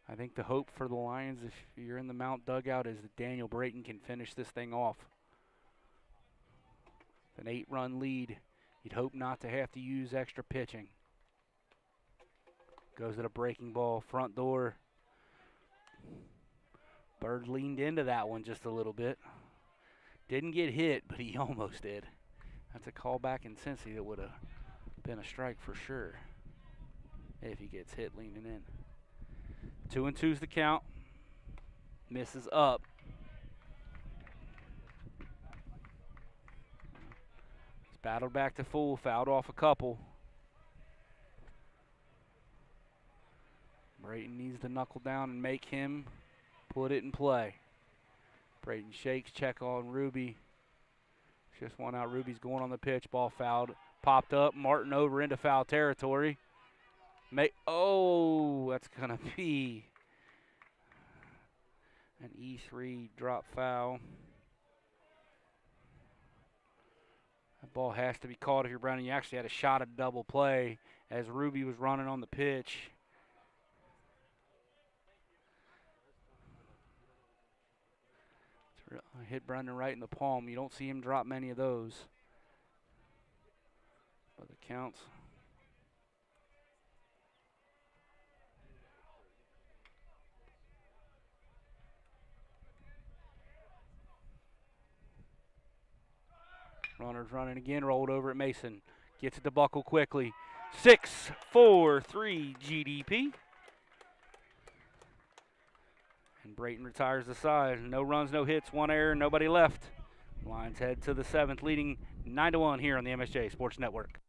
I think the hope for the Lions, if you're in the Mount dugout, is that Daniel Braden can finish this thing off. An 8-run lead. You'd hope not to have to use extra pitching. Goes to the breaking ball, front door. Bird leaned into that one just a little bit. Didn't get hit, but he almost did. That's a call back in Cincy that would have been a strike for sure if he gets hit leaning in. 2-2's the count. Misses up. He's battled back to full, fouled off a couple. Braden needs to knuckle down and make him put it in play. Braden shakes, check on Ruby. Just one out. Ruby's going on the pitch. Ball fouled. Popped up. Martin over into foul territory. That's going to be an E3 drop foul. That ball has to be called if you're Browning. You actually had a shot at double play as Ruby was running on the pitch. Hit Brendan right in the palm. You don't see him drop many of those. But it counts. Runner's running again, rolled over at Mason. Gets it to Buckle quickly. 6-4-3 GDP. And Brayton retires the side. No runs, no hits, 1 error, nobody left. Lions head to the 7th, leading 9-1 here on the MSJ Sports Network.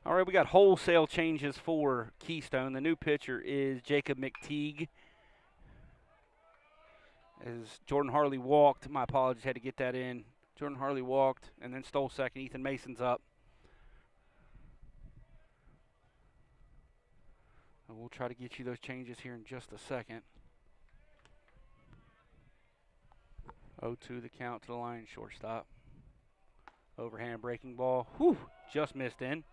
All right, we got wholesale changes for Keystone. The new pitcher is Jacob McTeague. As Jordan Harley walked, my apologies, had to get that in. Jordan Harley walked and then stole second. Ethan Mason's up. And we'll try to get you those changes here in just a second. 0-2 the count to the line, shortstop. Overhand breaking ball. Whew, just missed in.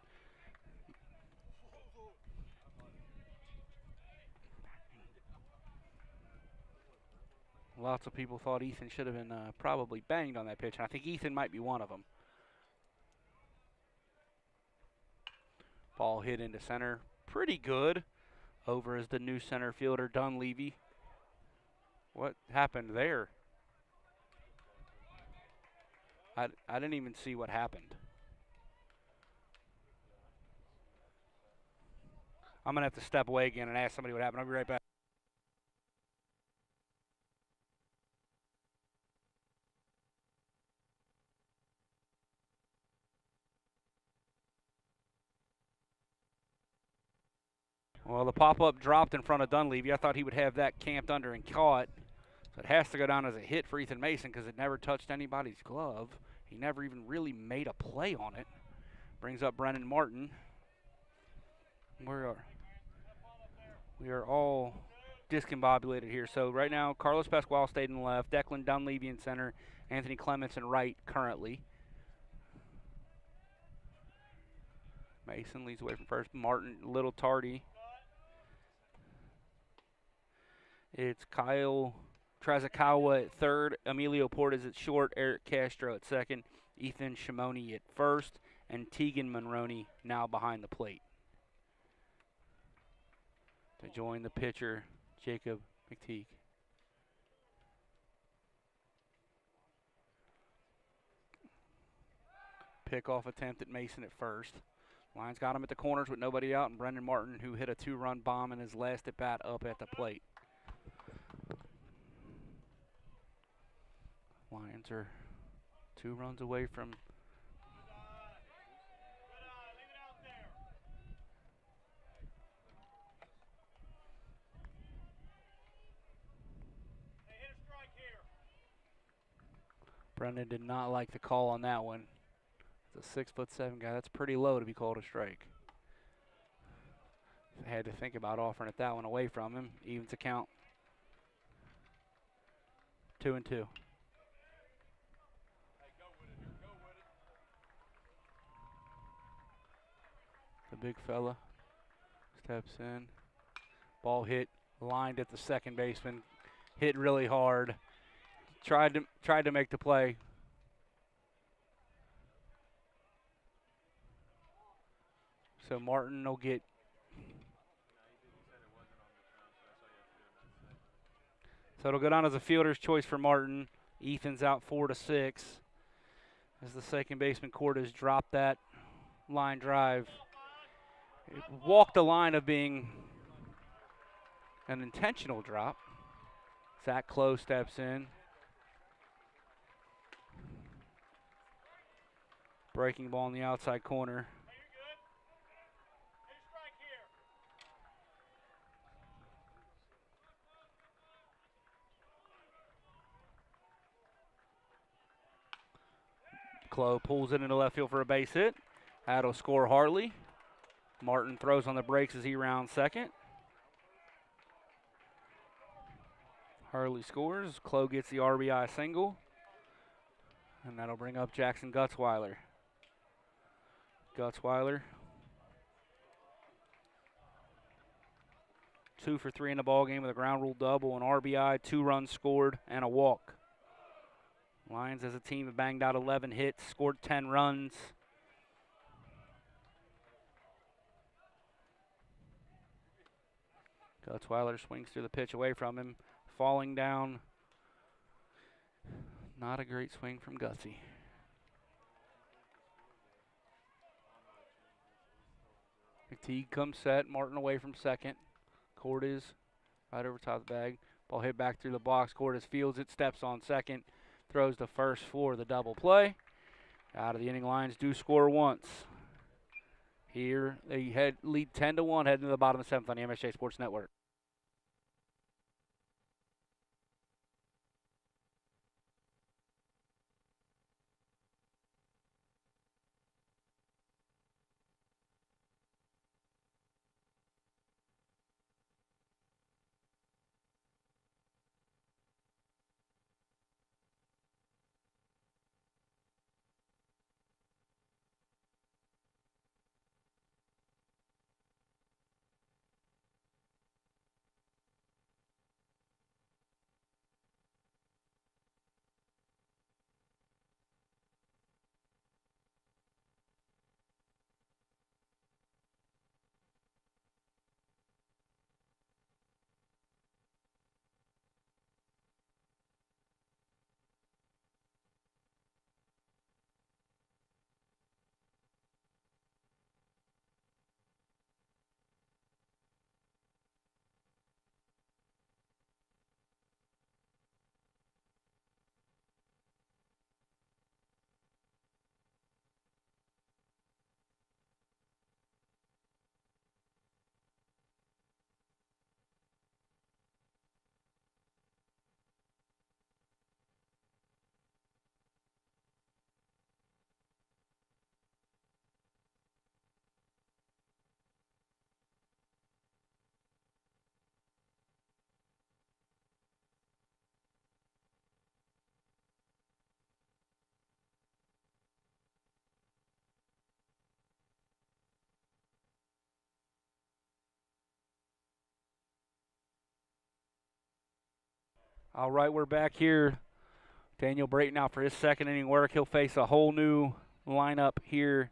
Lots of people thought Ethan should have been probably banged on that pitch, and I think Ethan might be one of them. Ball hit into center. Pretty good. Over is the new center fielder, Dunleavy. What happened there? I didn't even see what happened. I'm going to have to step away again and ask somebody what happened. I'll be right back. Well, the pop-up dropped in front of Dunleavy. I thought he would have that camped under and caught. So it has to go down as a hit for Ethan Mason because it never touched anybody's glove. He never even really made a play on it. Brings up Brennan Martin. We are all discombobulated here. So right now, Carlos Pasquale stayed in left, Declan Dunleavy in center, Anthony Clements in right currently. Mason leads away from first. Martin a little tardy. It's Kyle Trazakawa at third, Emilio Portes at short, Eric Castro at second, Ethan Shimoni at first, and Tegan Monroney now behind the plate. To join the pitcher, Jacob McTeague. Pickoff attempt at Mason at first. Lions got him at the corners with nobody out, and Brendan Martin, who hit a two-run bomb in his last at-bat, up at the plate. Lions are 2 runs away from Brendan did not like the call on that one. It's a 6'7" guy. That's pretty low to be called a strike. I had to think about offering it that one away from him. Even to count. 2-2. The big fella steps in. Ball hit, lined at the second baseman. Hit really hard. Tried to make the play. So Martin will get. So it'll go down as a fielder's choice for Martin. Ethan's out 4-6. As the second baseman Cordes dropped that line drive. It walked the line of being an intentional drop. Zach Clough steps in. Breaking ball in the outside corner. Clough pulls it into left field for a base hit. That'll score Harley. Martin throws on the brakes as he rounds second. Harley scores. Clough gets the RBI single. And that'll bring up Jackson Gutzweiler. Gutzweiler, 2 for 3 in the ballgame with a ground rule double, an RBI, 2 runs scored, and a walk. Lions as a team have banged out 11 hits, scored 10 runs. Gutzweiler swings through the pitch away from him, falling down. Not a great swing from Gutsy. McTeague comes set, Martin away from second. Cordes right over top of the bag. Ball hit back through the box. Cordes fields it, steps on second, throws to first for the double play. Out of the inning, Lions do score once. Here they lead 10-1 heading to the bottom of the 7th on the MSJ Sports Network. All right, we're back here. Daniel Braden out for his second inning work. He'll face a whole new lineup here.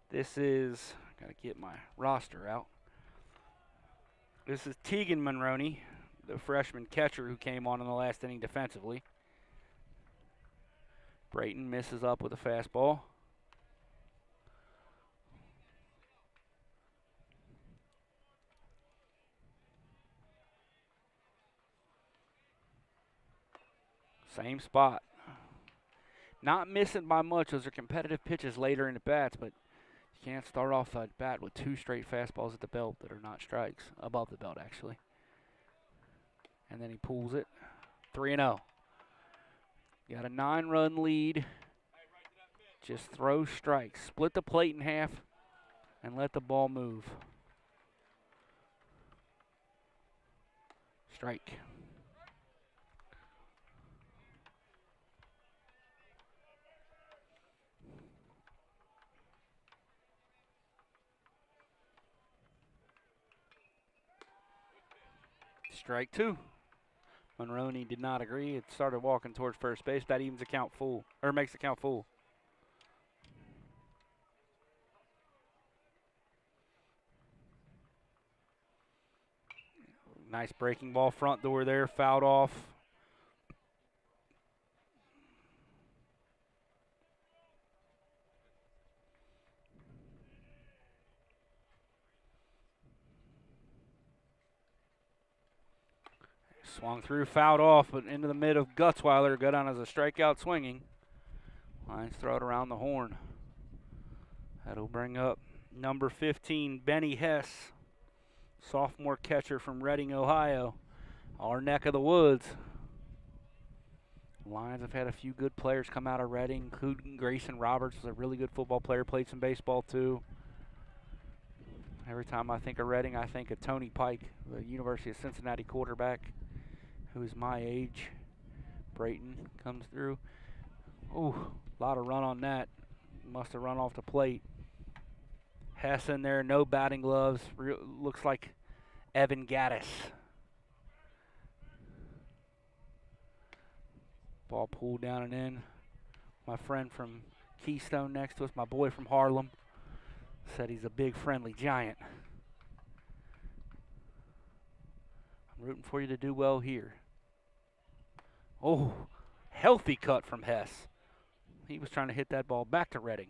This is, got to get my roster out. This is Tegan Monroney, the freshman catcher who came on in the last inning defensively. Brayton misses up with a fastball. Same spot. Not missing by much. Those are competitive pitches later in the bats, but you can't start off the bat with 2 straight fastballs at the belt that are not strikes. Above the belt, actually. And then he pulls it. 3-0. Got a 9-run lead. Just throw strikes. Split the plate in half and let the ball move. Strike. Strike 2. Monroney did not agree. It started walking towards first base. That evens the count full, or makes the count full. Nice breaking ball front door there, fouled off. Swung through, fouled off, but into the mid of Gutzweiler. Got on as a strikeout swinging. Lions throw it around the horn. That'll bring up number 15, Benny Hess, sophomore catcher from Reading, Ohio, our neck of the woods. Lions have had a few good players come out of Reading, including Grayson Roberts, was a really good football player, played some baseball too. Every time I think of Reading, I think of Tony Pike, the University of Cincinnati quarterback, who is my age. Brayton comes through. Ooh, a lot of run on that. Must have run off the plate. Hess in there, no batting gloves. Looks like Evan Gaddis. Ball pulled down and in. My friend from Keystone next to us, my boy from Harlem, said he's a big friendly giant. I'm rooting for you to do well here. Oh, healthy cut from Hess. He was trying to hit that ball back to Reading.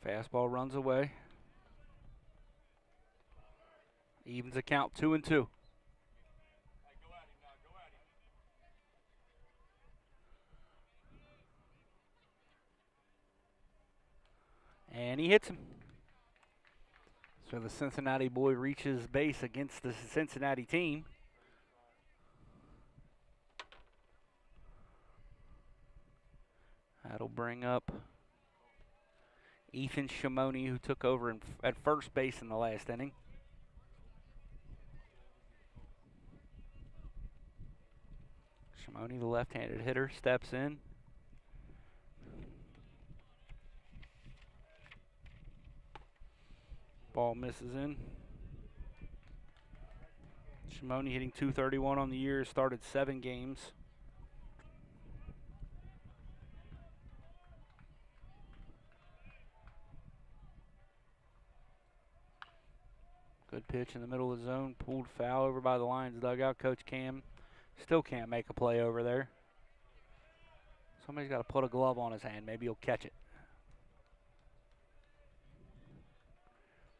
Fastball runs away. Evens the count 2-2. And he hits him. So the Cincinnati boy reaches base against the Cincinnati team. That'll bring up Ethan Shimoni, who took over at first base in the last inning. Shimoni, the left-handed hitter, steps in. Ball misses in. Shimoni hitting .231 on the year, started 7 games. Good pitch in the middle of the zone, pulled foul over by the Lions dugout. Coach Cam still can't make a play over there. Somebody's got to put a glove on his hand. Maybe he'll catch it.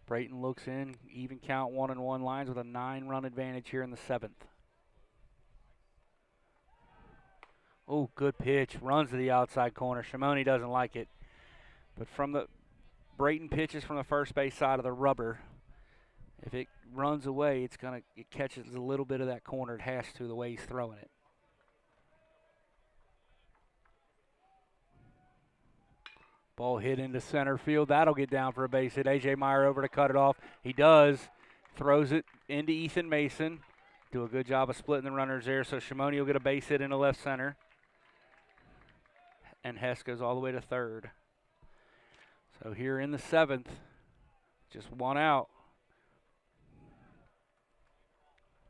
Braden looks in, even count 1-1 Lions with a 9-run advantage here in the 7th. Oh, good pitch. Runs to the outside corner. Shimoni doesn't like it. But Braden pitches from the first base side of the rubber. If it runs away, it catches a little bit of that corner. It has to, the way he's throwing it. Ball hit into center field. That'll get down for a base hit. A.J. Meyer over to cut it off. He does. Throws it into Ethan Mason. Do a good job of splitting the runners there. So Shimoni will get a base hit into left center. And Hess goes all the way to third. So here in the 7th, just 1 out.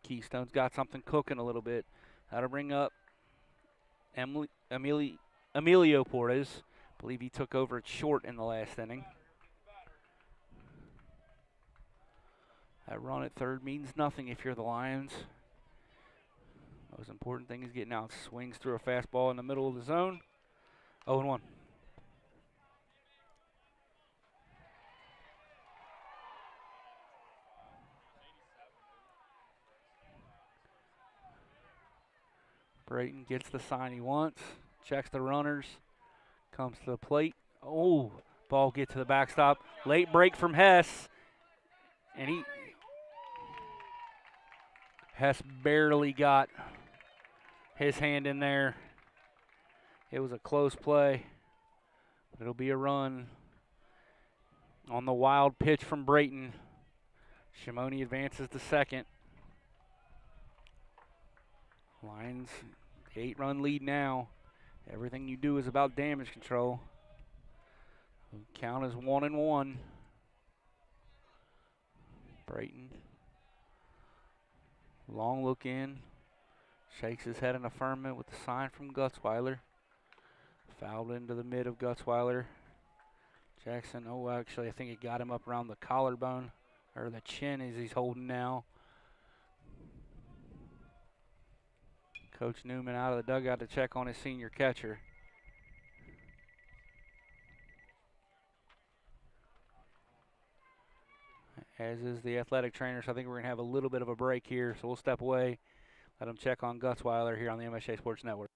Keystone's got something cooking a little bit. That'll bring up Emilio Portes. I believe he took over at short in the last inning. That run at third means nothing if you're the Lions. Most important thing is getting out. Swings through a fastball in the middle of the zone. 0-1. Braden gets the sign he wants. Checks the runners. Comes to the plate. Oh, ball get to the backstop. Late break from Hess. And Hess barely got his hand in there. It was a close play. But it'll be a run on the wild pitch from Braden. Shimoni advances to second. Lions, 8-run lead now. Everything you do is about damage control. Count is 1-1. Braden. Long look in. Shakes his head in affirmative with the sign from Gutzweiler. Fouled into the mid of Gutzweiler. Jackson, actually I think it got him up around the collarbone, or the chin as he's holding now. Coach Newman out of the dugout to check on his senior catcher. As is the athletic trainer, so I think we're going to have a little bit of a break here, so we'll step away, let him check on Gutzweiler here on the MSJ Sports Network.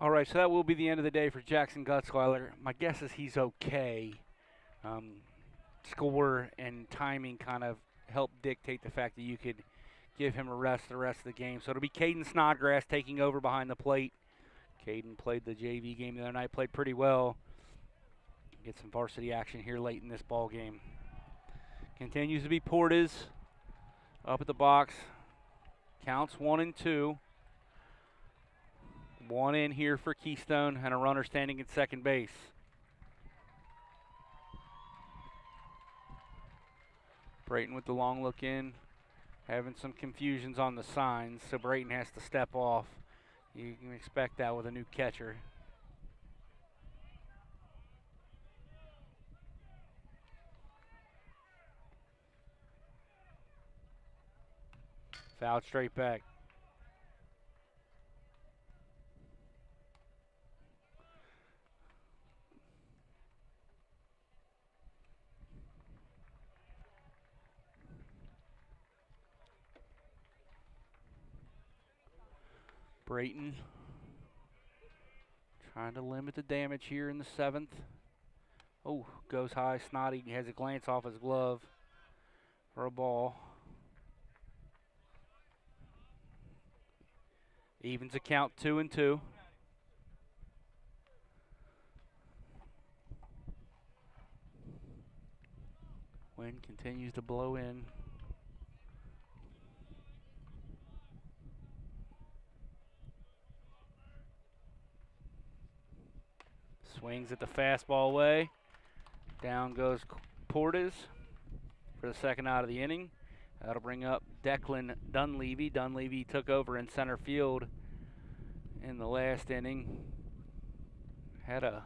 All right, so that will be the end of the day for Jackson Gutzweiler. My guess is he's okay. Score and timing kind of help dictate the fact that you could give him a rest the rest of the game. So it'll be Caden Snodgrass taking over behind the plate. Caden played the JV game the other night, played pretty well. Get some varsity action here late in this ball game. Continues to be Portis up at the box. Counts 1-2. One in here for Keystone and a runner standing at second base. Braden with the long look in, having some confusions on the signs, so Braden has to step off. You can expect that with a new catcher. Fouled straight back. Braden trying to limit the damage here in the 7th. Oh, goes high. Snoddy has a glance off his glove for a ball. Evens a count 2-2. Wind continues to blow in. Swings at the fastball away. Down goes Portis for the second out of the inning. That'll bring up Declan Dunleavy. Dunleavy took over in center field in the last inning. Had a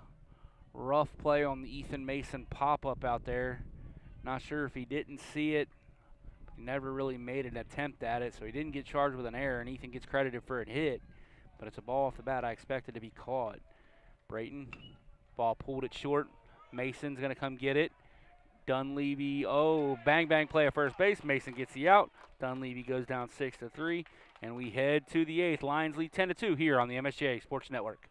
rough play on the Ethan Mason pop-up out there. Not sure if he didn't see it. He never really made an attempt at it, so he didn't get charged with an error, and Ethan gets credited for a hit. But it's a ball off the bat I expected to be caught. Brayton, ball pulled it short. Mason's going to come get it. Dunleavy, bang play at first base. Mason gets the out. Dunleavy goes down 6-3, and we head to the 8th. Lions lead 10-2 here on the MSJ Sports Network.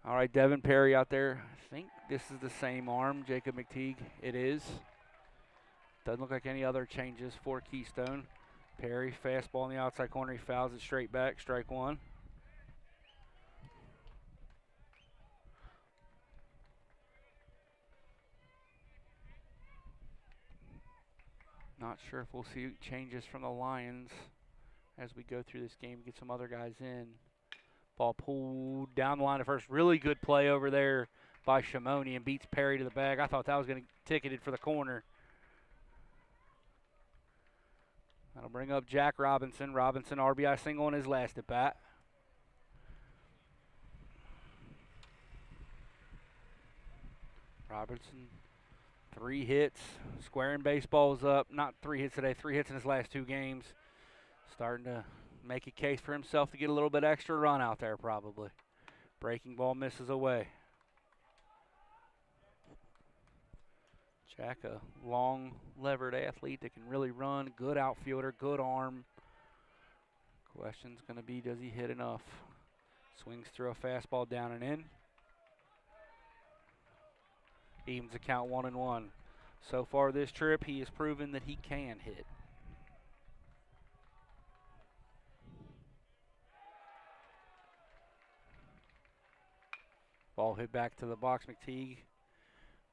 All right, Devin Perry out there. I think this is the same arm, Jacob McTeague. It is. Doesn't look like any other changes for Keystone. Perry, fastball in the outside corner. He fouls it straight back. Strike one. Not sure if we'll see changes from the Lions as we go through this game, get some other guys in. Ball pulled down the line at first. Really good play over there by Shimoni and beats Perry to the bag. I thought that was going to ticket it for the corner. That'll bring up Jack Robinson. Robinson RBI single on his last at bat. Robertson 3 hits. Squaring baseball's up. Not 3 hits today, 3 hits in his last 2 games. Starting to make a case for himself to get a little bit extra run out there probably. Breaking ball misses away. Jack, a long levered athlete that can really run. Good outfielder, good arm. Question's going to be, does he hit enough? Swings through a fastball down and in. Evens the count 1-1. So far this trip, he has proven that he can hit. Ball hit back to the box. McTeague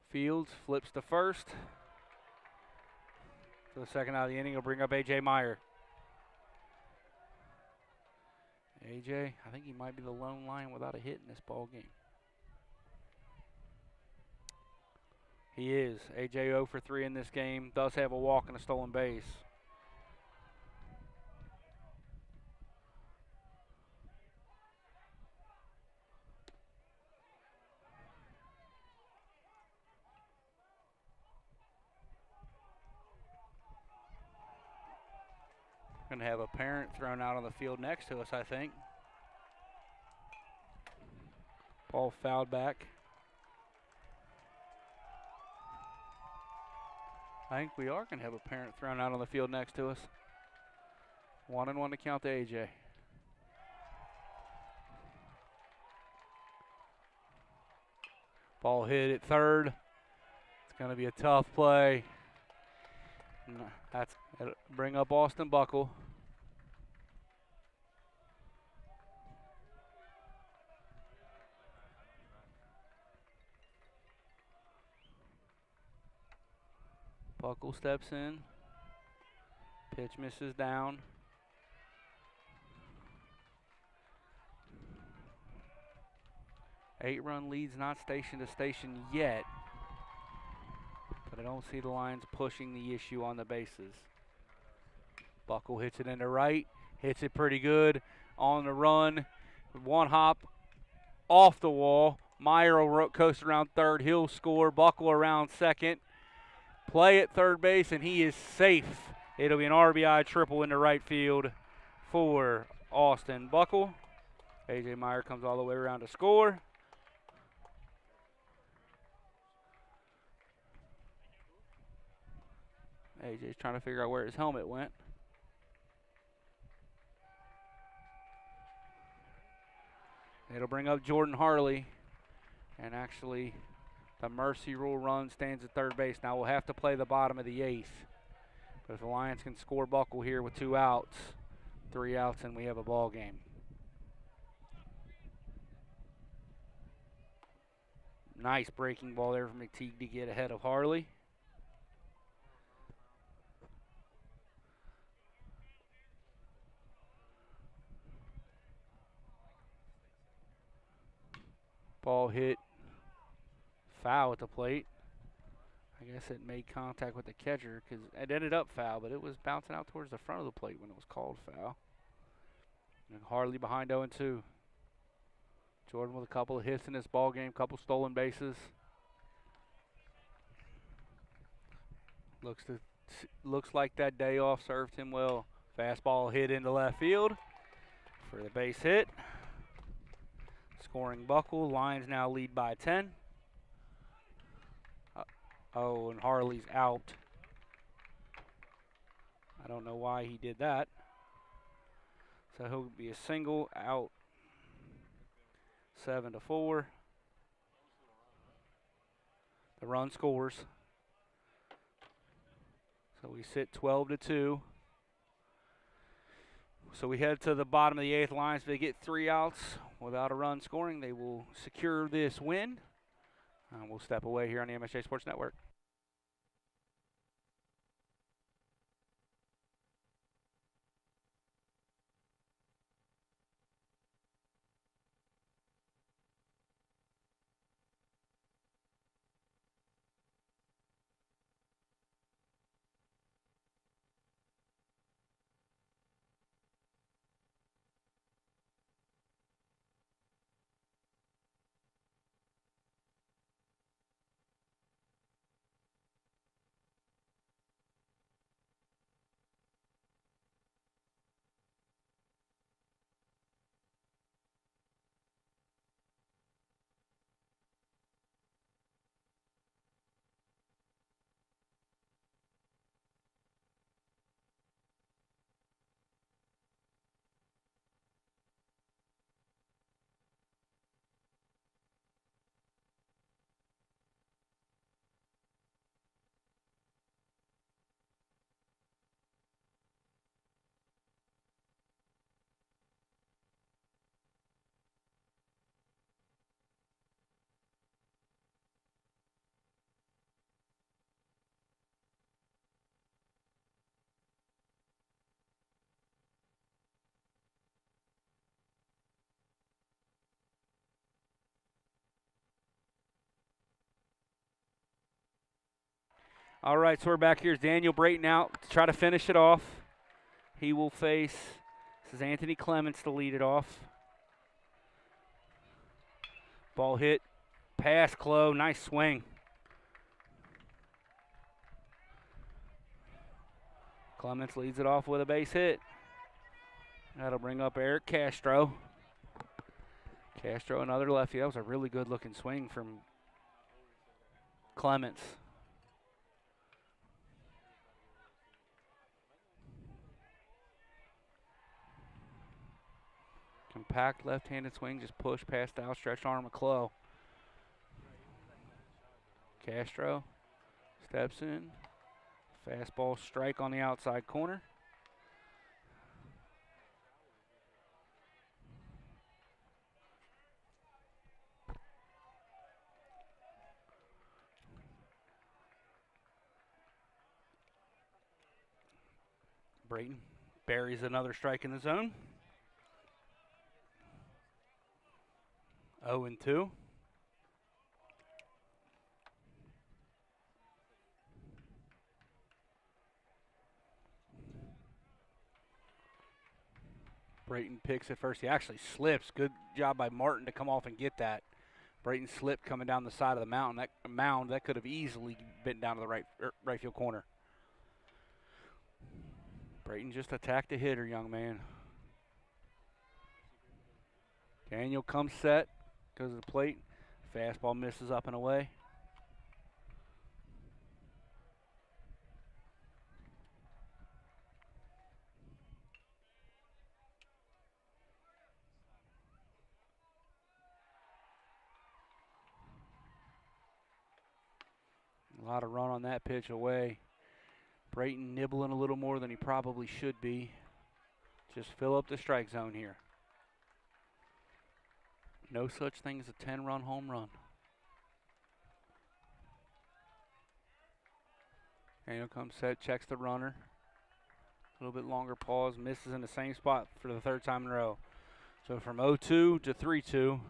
fields, flips to first. For the second out of the inning, he'll bring up A.J. Meyer. A.J., I think he might be the lone lion without a hit in this ball game. He is. A.J. 0 for 3 in this game. Does have a walk and a stolen base. Going to have a parent thrown out on the field next to us, I think. Ball fouled back. I think we are going to have a parent thrown out on the field next to us. 1-1 to count to A.J. Ball hit at third. It's going to be a tough play. That'll bring up Austin Buckle. Buckle steps in. Pitch misses down. Eight-run lead's not station to station yet, but I don't see the Lions pushing the issue on the bases. Buckle hits it into right, hits it pretty good on the run. One hop off the wall. Meyer will coast around third. He'll score. Buckle around second. Play at third base, and he is safe. It'll be an RBI triple into right field for Austin Buckle. A.J. Meyer comes all the way around to score. A.J.'s trying to figure out where his helmet went. It'll bring up Jordan Harley. And actually, the mercy rule run stands at third base. Now we'll have to play the bottom of the 8th. But if the Lions can score Buckle here with 2 outs, 3 outs, and we have a ball game. Nice breaking ball there from McTeague to get ahead of Harley. Ball hit foul at the plate. I guess it made contact with the catcher because it ended up foul, but it was bouncing out towards the front of the plate when it was called foul. And Harley behind 0-2. Jordan with a couple of hits in this ball game, couple stolen bases. Looks like that day off served him well. Fastball hit into left field for the base hit. Scoring Buckle. Lions now lead by 10. Oh, and Harley's out. I don't know why he did that. So he'll be a single out. 7-4. The run scores. So we sit 12-2. So we head to the bottom of the 8th. Lions, if they get 3 outs without a run scoring, they will secure this win. We'll step away here on the MSJ Sports Network. All right, so we're back here. Daniel Braden out to try to finish it off. He will face, this is Anthony Clements to lead it off. Ball hit, pass, Clo, nice swing. Clements leads it off with a base hit. That'll bring up Eric Castro. Castro, another lefty. That was a really good looking swing from Clements. Compact left-handed swing, just push past the outstretched arm of Clo. Castro steps in. Fastball strike on the outside corner. Braden buries another strike in the zone. 0-2. Braden picks it first. He actually slips. Good job by Martin to come off and get that. Braden slipped coming down the side of the mound. That could have easily been down to the right field corner. Braden just attacked the hitter, young man. Daniel comes set, goes to the plate. Fastball misses up and away. A lot of run on that pitch away. Braden nibbling a little more than he probably should be. Just fill up the strike zone here. No such thing as a 10-run home run. Daniel comes set, checks the runner. A little bit longer pause, misses in the same spot for the third time in a row. So from 0-2 to 3-2.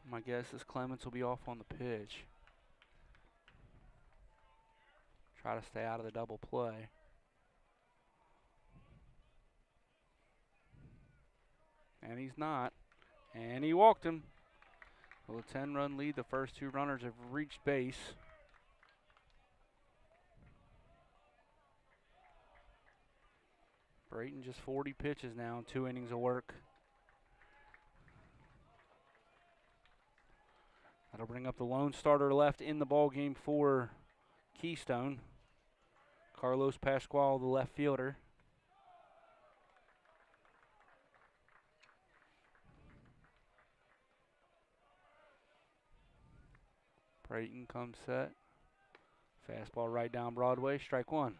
My guess is Clements will be off on the pitch. Try to stay out of the double play. And he's not. And he walked him. Well, a 10-run lead. The first two runners have reached base. Braden just 40 pitches now in 2 innings of work. That'll bring up the lone starter left in the ball game for Keystone. Carlos Pascual, the left fielder. Braden comes set. Fastball right down Broadway, strike one.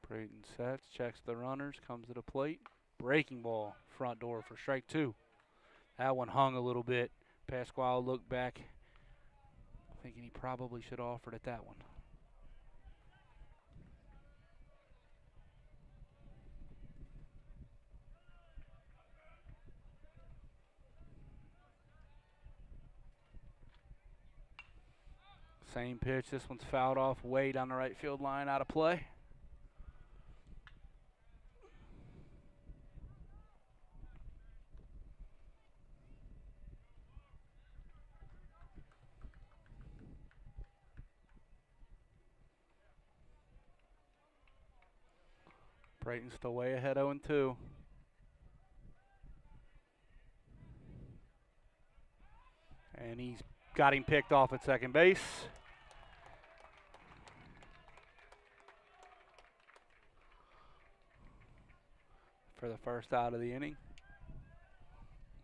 Braden sets, checks the runners, comes to the plate. Breaking ball, front door for strike two. That one hung a little bit. Pascual looked back, thinking he probably should have offered at that one. Same pitch, this one's fouled off way down the right field line, out of play. Braden's still way ahead, 0-2. And he's got him picked off at second base. For the first out of the inning.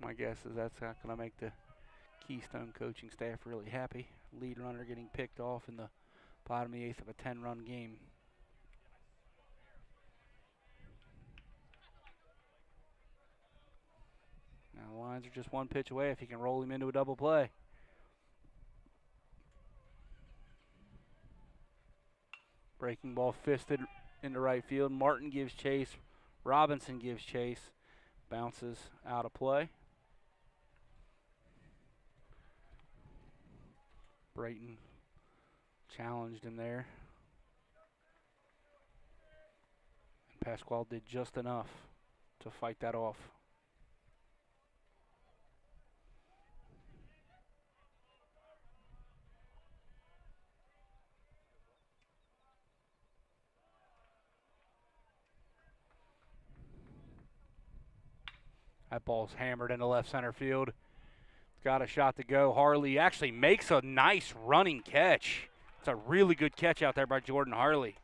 My guess is that's not going to make the Keystone coaching staff really happy. Lead runner getting picked off in the bottom of the eighth of a 10-run game. Now the lines are just one pitch away if he can roll him into a double play. Breaking ball fisted into right field. Martin gives chase. Robinson gives chase. Bounces out of play. Braden challenged him there. And Pasquale did just enough to fight that off. That ball's hammered into left center field. Got a shot to go. Harley actually makes a nice running catch. It's a really good catch out there by Jordan Harley.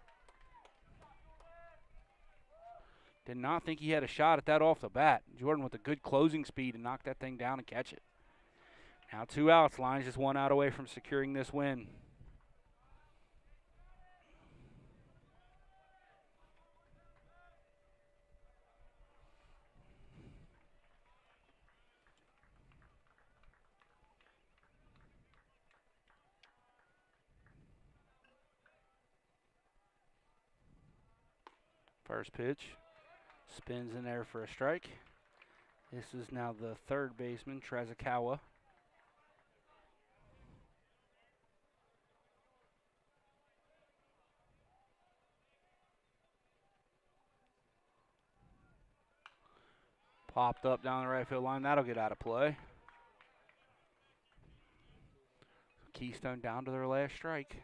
Did not think he had a shot at that off the bat. Jordan with a good closing speed and knock that thing down and catch it. Now 2 outs. Lions just 1 out away from securing this win. First pitch. Spins in there for a strike. This is now the third baseman, Trazakawa. Popped up down the right field line. That'll get out of play. Keystone down to their last strike.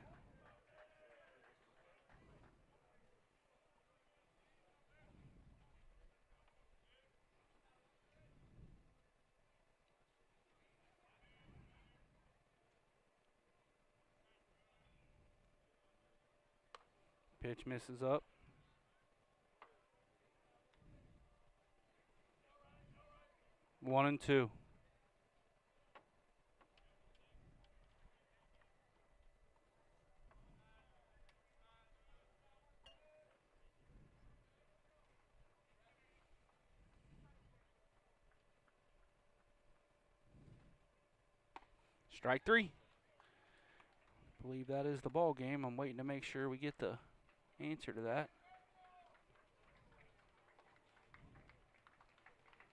Pitch misses up. One and two. Strike three. I believe that is the ball game. I'm waiting to make sure we get the answer to that.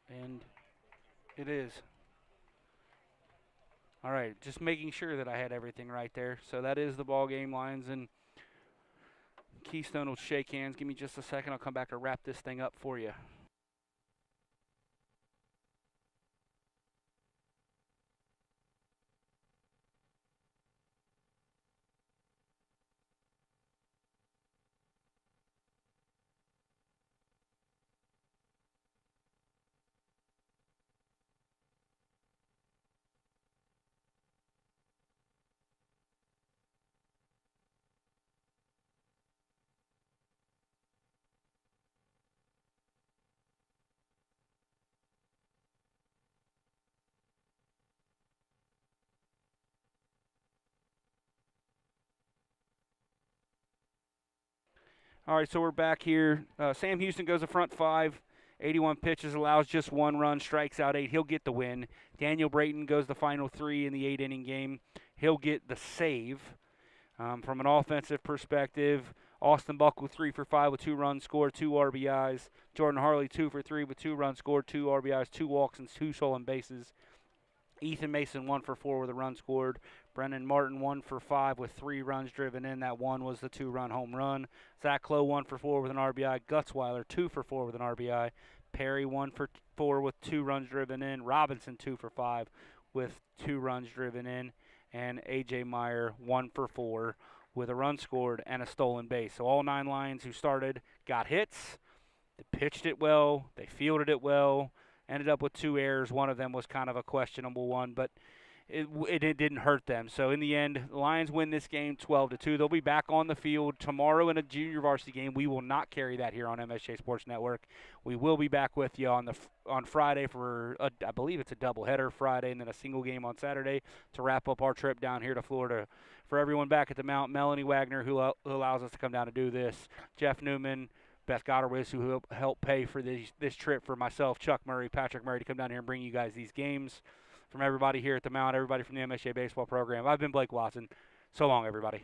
And it is. All right, just making sure that I had everything right there. So that is the ball game. Lions and Keystone will shake hands. Give me just a second. I'll come back and wrap this thing up for you. All right, so we're back here. Sam Houston goes to front five, 81 pitches, allows just 1 run, strikes out 8. He'll get the win. Daniel Braden goes the final 3 in the 8-inning game. He'll get the save. From an offensive perspective, Austin Buckle 3 for 5 with 2 runs scored, 2 RBIs. Jordan Harley 2 for 3 with 2 runs scored, 2 RBIs, 2 walks, and 2 stolen bases. Ethan Mason 1 for 4 with a run scored. Brennan Martin 1 for 5 with 3 runs driven in. That one was the 2-run home run. Zach Clough 1 for 4 with an RBI. Gutzweiler 2 for 4 with an RBI. Perry 1 for 4 with 2 runs driven in. Robinson 2 for 5 with 2 runs driven in. And A.J. Meyer 1 for 4 with a run scored and a stolen base. So all 9 Lions who started got hits. They pitched it well. They fielded it well. Ended up with 2 errors. One of them was kind of a questionable one, but it didn't hurt them. So in the end, the Lions win this game 12-2. They'll be back on the field tomorrow in a junior varsity game. We will not carry that here on MSJ Sports Network. We will be back with you on Friday for I believe it's a doubleheader Friday and then a single game on Saturday to wrap up our trip down here to Florida. For everyone back at the Mount, Melanie Wagner, who allows us to come down to do this, Jeff Newman, Beth Gotterwitz, who helped pay for this trip for myself, Chuck Murray, Patrick Murray, to come down here and bring you guys these games. From everybody here at the Mount, everybody from the MSJ Baseball program, I've been Blake Watson. So long, everybody.